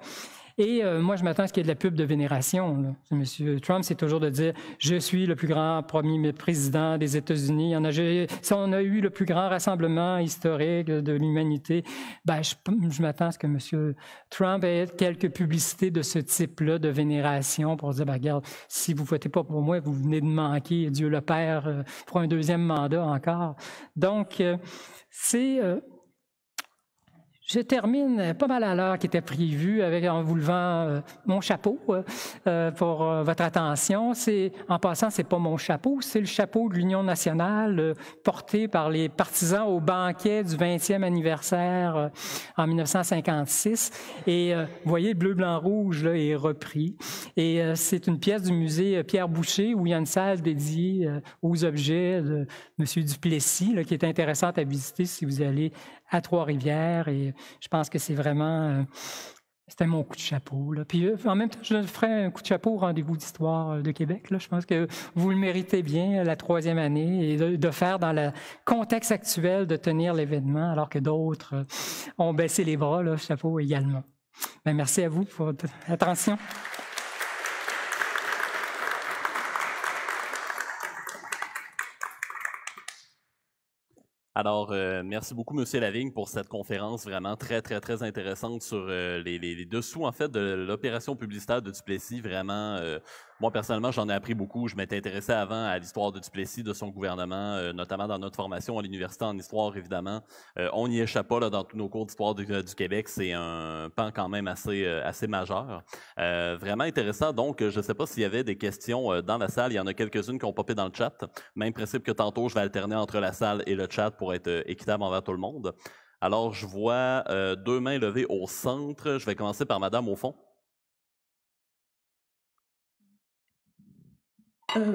Et moi, je m'attends à ce qu'il y ait de la pub de vénération. Là. M. Trump, c'est toujours de dire « Je suis le plus grand premier président des États-Unis. On a eu le plus grand rassemblement historique de l'humanité. » Ben, je m'attends à ce que M. Trump ait quelques publicités de ce type-là de vénération pour dire ben, « Regarde, si vous ne votez pas pour moi, vous venez de manquer Dieu le Père pour un deuxième mandat encore. » Donc, c'est... Je termine pas mal à l'heure qui était prévue en vous levant mon chapeau pour votre attention. En passant, c'est pas mon chapeau, c'est le chapeau de l'Union nationale porté par les partisans au banquet du 20e anniversaire en 1956. Et vous voyez, le bleu, blanc, rouge là, est repris. Et c'est une pièce du musée Pierre Boucher où il y a une salle dédiée aux objets de M. Duplessis là, qui est intéressante à visiter si vous allez à Trois-Rivières, et je pense que c'est vraiment... c'était mon coup de chapeau. Là. Puis en même temps, je ferai un coup de chapeau au Rendez-vous d'histoire de Québec. Là. Je pense que vous le méritez bien, la 3e année, et de faire dans le contexte actuel, de tenir l'événement, alors que d'autres ont baissé les bras, là, chapeau également. Bien, merci à vous pour votre attention. Alors, merci beaucoup, M. Lavigne, pour cette conférence vraiment très, très, très intéressante sur les dessous, en fait, de l'opération publicitaire de Duplessis. Vraiment, moi, personnellement, j'en ai appris beaucoup. Je m'étais intéressé avant à l'histoire de Duplessis, de son gouvernement, notamment dans notre formation à l'université en histoire, évidemment. On n'y échappe pas là, dans tous nos cours d'histoire du Québec. C'est un pan quand même assez majeur. Vraiment intéressant. Donc, je ne sais pas s'il y avait des questions dans la salle. Il y en a quelques-unes qui ont popé dans le chat. Même principe que tantôt, je vais alterner entre la salle et le chat pour être équitable envers tout le monde. Alors, je vois 2 mains levées au centre. Je vais commencer par Madame au fond.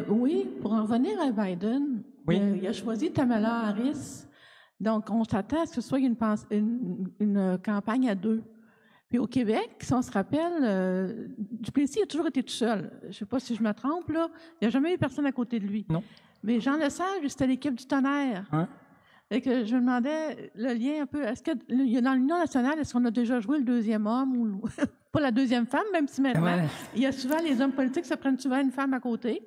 Oui, pour en revenir à Biden, oui. Il a choisi Kamala Harris. Donc, on s'attend à ce que ce soit une campagne à 2. Puis au Québec, si on se rappelle, Duplessis a toujours été tout seul. Je ne sais pas si je me trompe, là. Il n'y a jamais eu personne à côté de lui. Non. Mais Jean Lesage, c'était l'équipe du tonnerre. Hein? Et que je me demandais le lien un peu. Est-ce que dans l'Union nationale, est-ce qu'on a déjà joué le deuxième homme ou pas la deuxième femme, même si maintenant, il y a souvent les hommes politiques se prennent souvent une femme à côté.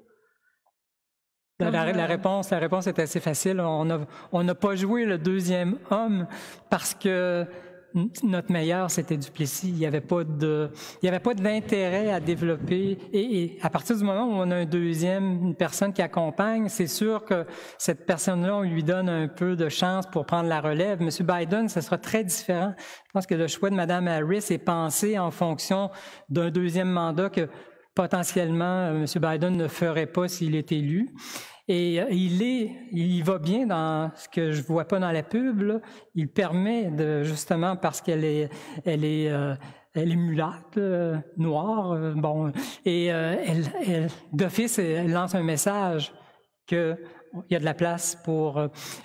La réponse est assez facile. On n'a pas joué le deuxième homme parce que notre meilleur, c'était Duplessis. Il n'y avait pas d'intérêt à développer. Et à partir du moment où on a une personne qui accompagne, c'est sûr que cette personne-là, on lui donne un peu de chance pour prendre la relève. M. Biden, ce sera très différent. Je pense que le choix de Mme Harris est pensé en fonction d'un deuxième mandat que potentiellement, M. Biden ne ferait pas s'il est élu. Et il va bien dans ce que je vois pas dans la pub, là. Il permet justement parce qu'elle est mulâtre, noire, bon, et d'office, elle lance un message que il y a de la place pour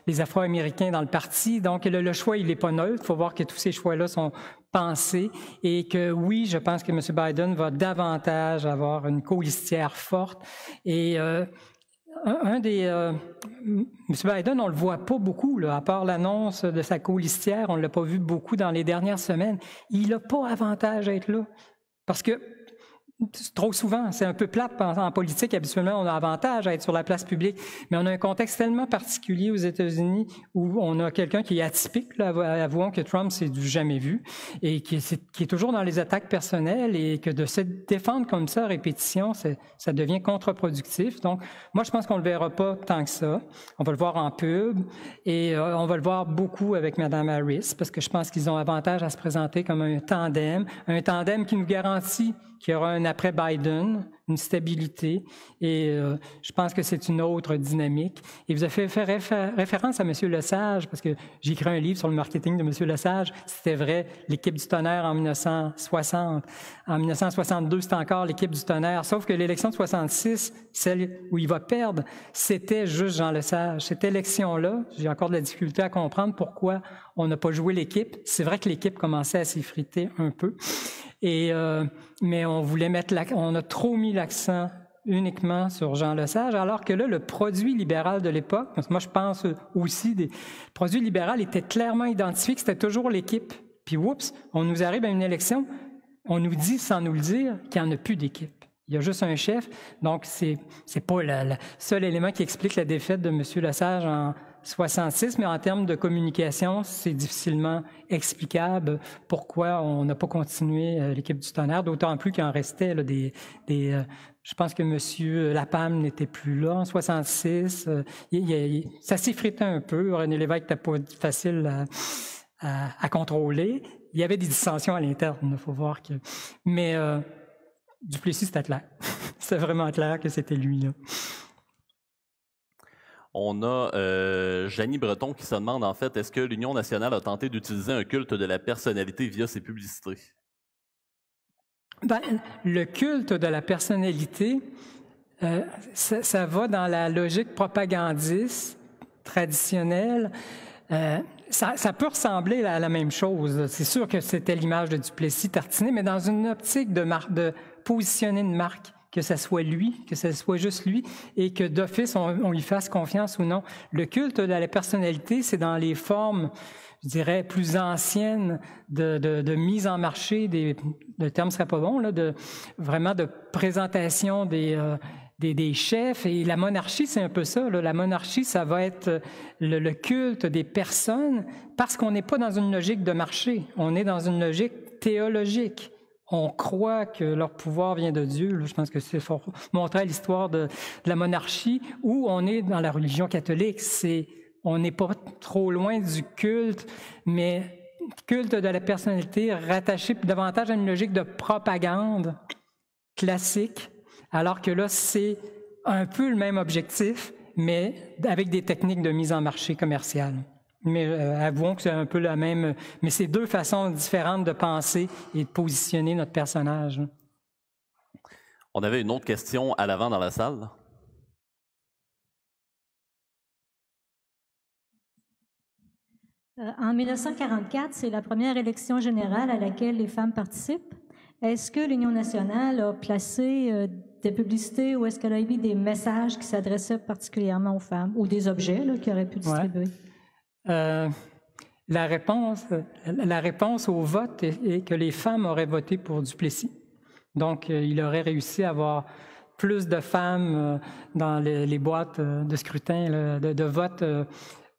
les Afro-Américains dans le parti. Donc, le choix, il n'est pas neutre. Il faut voir que tous ces choix-là sont pensés et que, oui, je pense que M. Biden va davantage avoir une colistière forte. Et M. Biden, on le voit pas beaucoup, là, à part l'annonce de sa colistière, on l'a pas vu beaucoup dans les dernières semaines. Il n'a pas avantage à être là. Parce que trop souvent. C'est un peu plate en politique. Habituellement, on a avantage à être sur la place publique. Mais on a un contexte tellement particulier aux États-Unis où on a quelqu'un qui est atypique. Là, avouons que Trump, c'est du jamais vu et qui est toujours dans les attaques personnelles et que de se défendre comme ça à répétition, ça devient contre-productif. Donc, moi, je pense qu'on le verra pas tant que ça. On va le voir en pub et on va le voir beaucoup avec Mme Harris parce que je pense qu'ils ont avantage à se présenter comme un tandem qui nous garantit qu'il y aura un après Biden, une stabilité, et je pense que c'est une autre dynamique. Et vous avez fait référence à M. Lesage, parce que j'ai écrit un livre sur le marketing de M. Lesage. C'était vrai, l'équipe du tonnerre en 1960. En 1962, c'était encore l'équipe du tonnerre, sauf que l'élection de 66, celle où il va perdre, c'était juste Jean Lesage. Cette élection-là, j'ai encore de la difficulté à comprendre pourquoi on n'a pas joué l'équipe. C'est vrai que l'équipe commençait à s'effriter un peu. Mais on a trop mis l'accent uniquement sur Jean Lesage, alors que là, le produit libéral de l'époque, moi je pense aussi, le produit libéral était clairement identifié, que c'était toujours l'équipe. Puis oups, on nous arrive à une élection, on nous dit sans nous le dire qu'il n'y en a plus d'équipe. Il y a juste un chef, donc c'est pas le seul élément qui explique la défaite de M. Lesage en 66, mais en termes de communication, c'est difficilement explicable pourquoi on n'a pas continué l'équipe du tonnerre, d'autant plus qu'il en restait là, je pense que M. Lapalme n'était plus là en 66. Ça s'effritait un peu. René Lévesque n'était pas facile à contrôler. Il y avait des dissensions à l'interne, il faut voir que... Mais Duplessis, c'était clair. C'était vraiment clair que c'était lui, là. On a Janie Breton qui se demande, en fait, est-ce que l'Union nationale a tenté d'utiliser un culte de la personnalité via ses publicités? Ben, le culte de la personnalité, ça va dans la logique propagandiste traditionnelle. Ça peut ressembler à la même chose. C'est sûr que c'était l'image de Duplessis tartiné, mais dans une optique de positionner une marque, que ce soit lui, que ce soit juste lui, et que d'office, on lui fasse confiance ou non. Le culte de la personnalité, c'est dans les formes, je dirais, plus anciennes de mise en marché, le terme serait pas bon, là, vraiment de présentation des chefs. Et la monarchie, c'est un peu ça. Là. La monarchie, ça va être le culte des personnes parce qu'on n'est pas dans une logique de marché, on est dans une logique théologique. On croit que leur pouvoir vient de Dieu. Là, je pense que c'est fort montré à l'histoire de la monarchie, où on est dans la religion catholique. On n'est pas trop loin du culte, mais culte de la personnalité rattaché davantage à une logique de propagande classique, alors que là, c'est un peu le même objectif, mais avec des techniques de mise en marché commerciale. Mais avouons que c'est un peu la même, mais c'est deux façons différentes de penser et de positionner notre personnage. On avait une autre question à l'avant dans la salle. En 1944, c'est la première élection générale à laquelle les femmes participent. Est-ce que l'Union nationale a placé des publicités ou est-ce qu'elle a émis des messages qui s'adressaient particulièrement aux femmes ou des objets là, qui auraient pu distribuer? La réponse au vote est que les femmes auraient voté pour Duplessis. Donc, il aurait réussi à avoir plus de femmes dans les boîtes de scrutin, là, de vote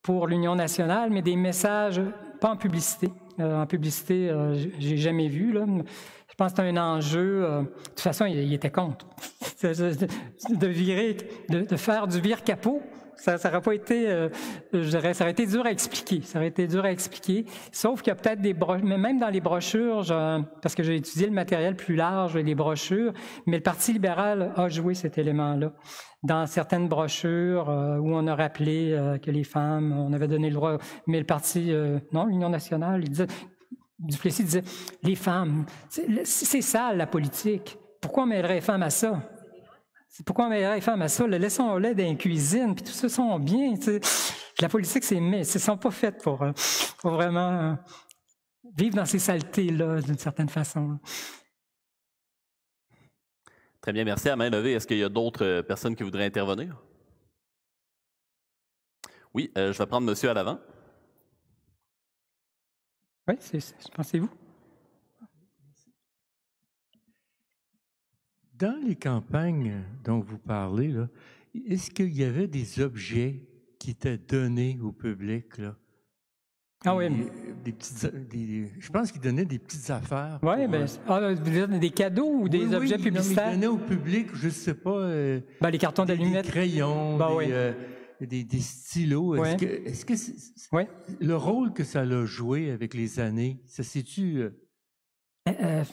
pour l'Union nationale, mais des messages, pas en publicité. En publicité, j'ai jamais vu, là. Je pense que c'est un enjeu. De toute façon, il était contre. De faire du vire-capot. Ça n'aurait pas été, je dirais, ça aurait été dur à expliquer. Ça aurait été dur à expliquer. Sauf qu'il y a peut-être des brochures, mais même dans les brochures, parce que j'ai étudié le matériel plus large, les brochures, mais le Parti libéral a joué cet élément-là. Dans certaines brochures où on a rappelé que les femmes, on avait donné le droit, mais le Parti, non, l'Union nationale, il disait, Duplessis disait, les femmes, c'est sale la politique. Pourquoi on mêlerait les femmes à ça? Pourquoi on mêlerait les femmes à ça? Laissons-les dans les cuisines, puis tout ça sont bien. T'sais. La politique, ils sont pas faites pour vraiment vivre dans ces saletés-là, d'une certaine façon. Très bien, merci. À main levée, est-ce qu'il y a d'autres personnes qui voudraient intervenir? Oui, je vais prendre monsieur à l'avant. Oui, pensez-vous? Dans les campagnes dont vous parlez, là, est-ce qu'il y avait des objets qui étaient donnés au public, là? Ah oui. Je pense qu'ils donnaient des petites affaires. Oui, des cadeaux ou des objets publicitaires? Ils donnaient au public, je ne sais pas... les cartons d'allumettes. Des crayons, des stylos. Oui. Est-ce que le rôle que ça a joué avec les années, ça s'est-tu...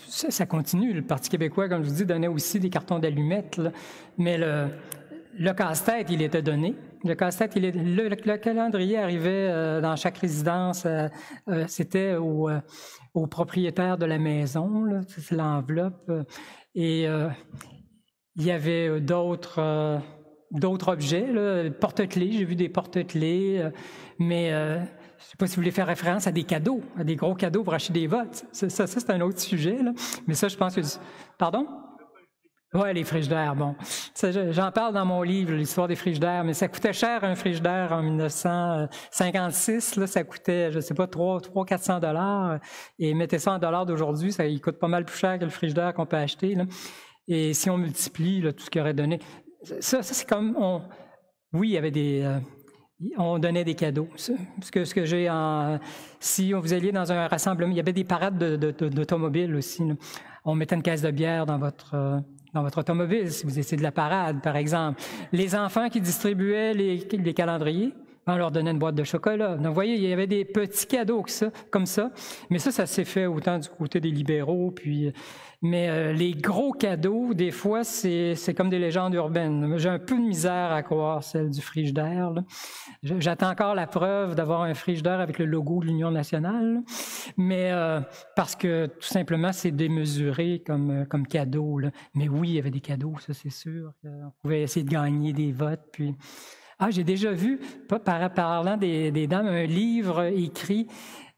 Ça continue. Le Parti québécois, comme je vous dis, donnait aussi des cartons d'allumettes, là. Mais le casse-tête, il était donné. Le casse-tête, le calendrier arrivait dans chaque résidence. C'était au propriétaire de la maison, là, c'est l'enveloppe. Et il y avait d'autres objets, là, porte-clés. J'ai vu des porte-clés, mais je ne sais pas si vous voulez faire référence à des cadeaux, à des gros cadeaux pour acheter des votes. Ça c'est un autre sujet, là. Mais ça, je pense que... Pardon? Oui, les frigidaires, bon. J'en parle dans mon livre, l'histoire des frigidaires, mais ça coûtait cher un frigidaire en 1956. Là, ça coûtait, je ne sais pas, 300-400 $. Et mettez ça en dollars d'aujourd'hui, il coûte pas mal plus cher que le frigidaire qu'on peut acheter, là. Et si on multiplie là, tout ce qu'il aurait donné... Ça c'est comme... Oui, il y avait on donnait des cadeaux. Ce que j'ai si vous alliez dans un rassemblement, il y avait des parades d'automobiles aussi, là. On mettait une caisse de bière dans votre automobile, si vous étiez de la parade, par exemple. Les enfants qui distribuaient les calendriers, on leur donnait une boîte de chocolat. Donc, vous voyez, il y avait des petits cadeaux comme ça. Mais ça s'est fait autant du côté des libéraux. Mais les gros cadeaux, des fois, c'est comme des légendes urbaines. J'ai un peu de misère à croire celle du frigidaire, là. J'attends encore la preuve d'avoir un frigidaire avec le logo de l'Union nationale, là. Mais parce que, tout simplement, c'est démesuré comme cadeau, là. Mais oui, il y avait des cadeaux, ça, c'est sûr. On pouvait essayer de gagner des votes, puis... j'ai déjà vu, parlant des dames, un livre écrit,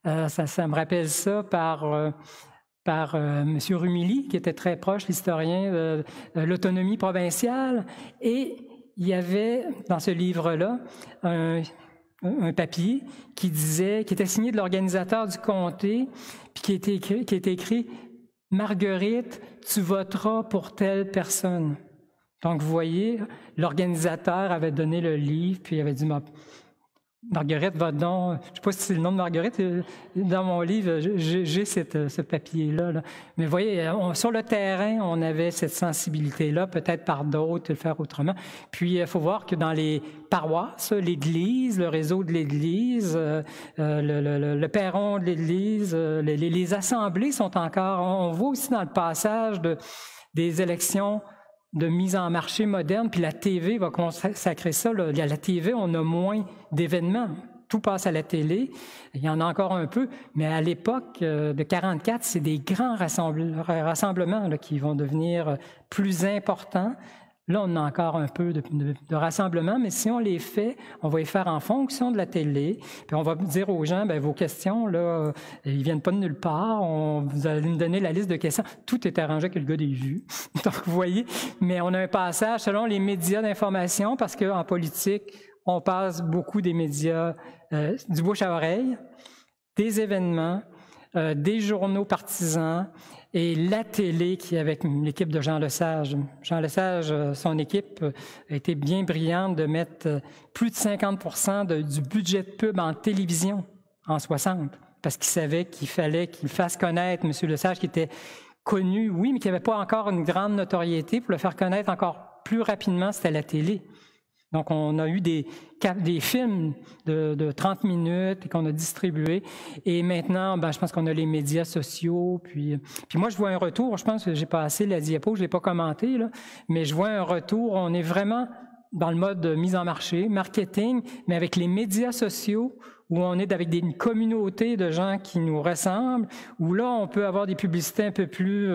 ça me rappelle ça, par M. Rumilly, qui était très proche, l'historien de l'autonomie provinciale. Et il y avait, dans ce livre-là, un papier qui était signé de l'organisateur du comté, puis qui était écrit « Marguerite, tu voteras pour telle personne ». Donc, vous voyez, l'organisateur avait donné le livre, puis il avait dit « Marguerite, vote donc. » Je ne sais pas si c'est le nom de Marguerite. Dans mon livre, j'ai ce papier-là, là. Mais vous voyez, sur le terrain, on avait cette sensibilité-là, peut-être par d'autres, le faire autrement. Puis, il faut voir que dans les paroisses, l'Église, le réseau de l'Église, le perron de l'Église, les assemblées sont encore... On voit aussi dans le passage des élections de mise en marché moderne, puis la TV va consacrer ça. Là. À la TV, on a moins d'événements. Tout passe à la télé. Il y en a encore un peu, mais à l'époque de 1944, c'est des grands rassemblements là, qui vont devenir plus importants. Là, on a encore un peu de rassemblements, mais si on les fait, on va les faire en fonction de la télé. Puis on va dire aux gens, bien, vos questions, là, ils viennent pas de nulle part. Vous allez nous donner la liste de questions. Tout est arrangé avec le gars des vues. Donc, vous voyez, mais on a un passage selon les médias d'information, parce qu'en politique, on passe beaucoup des médias du bouche à oreille, des événements, des journaux partisans, et la télé qui est avec l'équipe de Jean Lesage. Jean Lesage, son équipe a été bien brillante de mettre plus de 50% du budget de pub en télévision en 60, parce qu'il savait qu'il fallait qu'il fasse connaître M. Lesage, qui était connu, oui, mais qui n'avait pas encore une grande notoriété. Pour le faire connaître encore plus rapidement, c'était la télé. Donc, on a eu des films de 30 minutes qu'on a distribués. Et maintenant, je pense qu'on a les médias sociaux. Puis moi, je vois un retour. Je pense que j'ai passé la diapo, je ne l'ai pas commenté, là, mais je vois un retour. On est vraiment dans le mode de mise en marché, marketing, mais avec les médias sociaux, où on est avec une communauté de gens qui nous ressemblent, où là, on peut avoir des publicités un peu plus,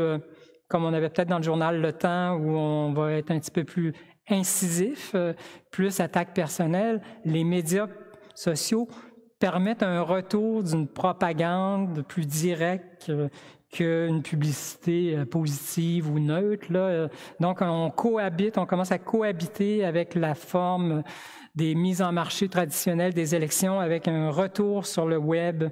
comme on avait peut-être dans le journal Le Temps, où on va être un petit peu plus incisif, plus attaque personnelle. Les médias sociaux permettent un retour d'une propagande plus directe qu'une publicité positive ou neutre, là. Donc, on commence à cohabiter avec la forme des mises en marché traditionnelles des élections, avec un retour sur le web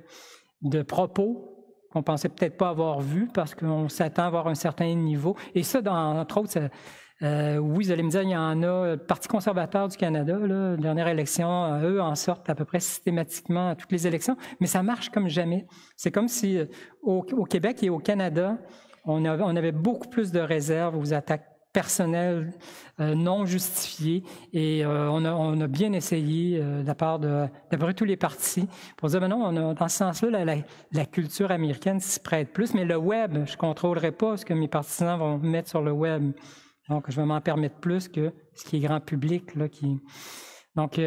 de propos qu'on pensait peut-être pas avoir vu parce qu'on s'attend à avoir un certain niveau. Et ça, entre autres, oui, vous allez me dire, il y en a, le Parti conservateur du Canada, là, dernière élection, eux en sortent à peu près systématiquement à toutes les élections, mais ça marche comme jamais. C'est comme si au Québec et au Canada, on avait beaucoup plus de réserves aux attaques personnelles non justifiées et on a bien essayé de la part d'à peu près tous les partis pour dire, ben non, dans ce sens-là, la culture américaine s'y prête plus, mais le web, je ne contrôlerai pas ce que mes partisans vont mettre sur le web. Donc, je vais m'en permettre plus que ce qui est grand public. Là, Donc,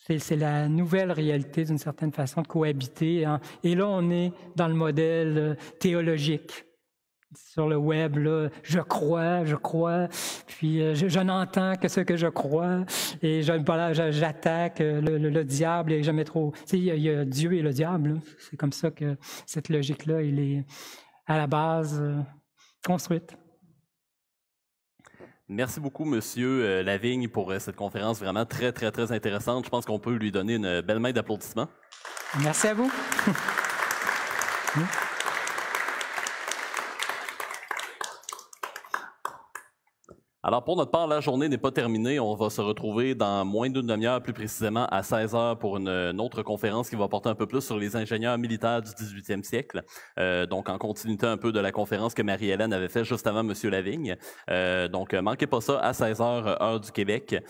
c'est la nouvelle réalité, d'une certaine façon, de cohabiter. Hein. Et là, on est dans le modèle théologique. Sur le web, là, je crois, puis je n'entends que ce que je crois, et j'attaque le diable, et jamais trop... Tu sais, il y a Dieu et le diable. Là. C'est comme ça que cette logique-là, elle est à la base construite. Merci beaucoup, Monsieur Lavigne, pour cette conférence vraiment très, très, très intéressante. Je pense qu'on peut lui donner une belle main d'applaudissements. Merci à vous. Alors, pour notre part, la journée n'est pas terminée. On va se retrouver dans moins d'une demi-heure, plus précisément à 16h, pour une autre conférence qui va porter un peu plus sur les ingénieurs militaires du 18e siècle. Donc, en continuité un peu de la conférence que Marie-Hélène avait fait juste avant M. Lavigne. Donc, manquez pas ça à 16h, heure du Québec.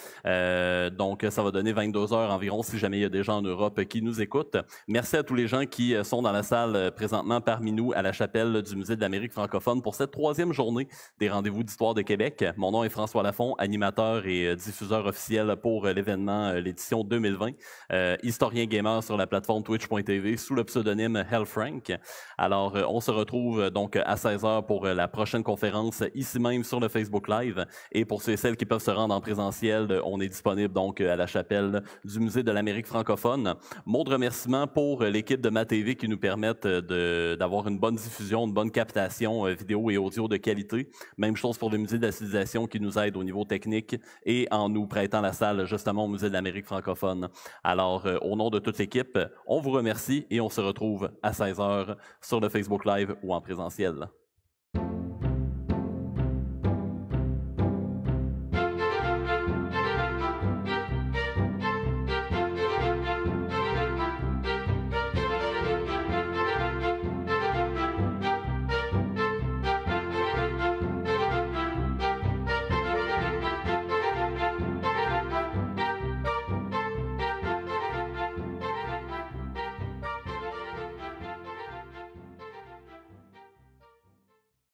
Donc, ça va donner 22h environ si jamais il y a des gens en Europe qui nous écoutent. Merci à tous les gens qui sont dans la salle présentement parmi nous à la chapelle du Musée de l'Amérique francophone pour cette 3e journée des Rendez-vous d'Histoire de Québec. Mon nom est François Lafont, animateur et diffuseur officiel pour l'événement, l'édition 2020. Historien gamer sur la plateforme twitch.tv sous le pseudonyme Hellfrank. Alors, on se retrouve donc à 16h pour la prochaine conférence ici même sur le Facebook Live. Et pour ceux et celles qui peuvent se rendre en présentiel, on est disponible donc à la chapelle du Musée de l'Amérique francophone. Mot de remerciement pour l'équipe de MaTV qui nous permettent d'avoir une bonne diffusion, une bonne captation vidéo et audio de qualité. Même chose pour le Musée de la civilisation qui nous aide au niveau technique et en nous prêtant la salle justement au Musée de l'Amérique francophone. Alors, au nom de toute l'équipe, on vous remercie et on se retrouve à 16h sur le Facebook Live ou en présentiel.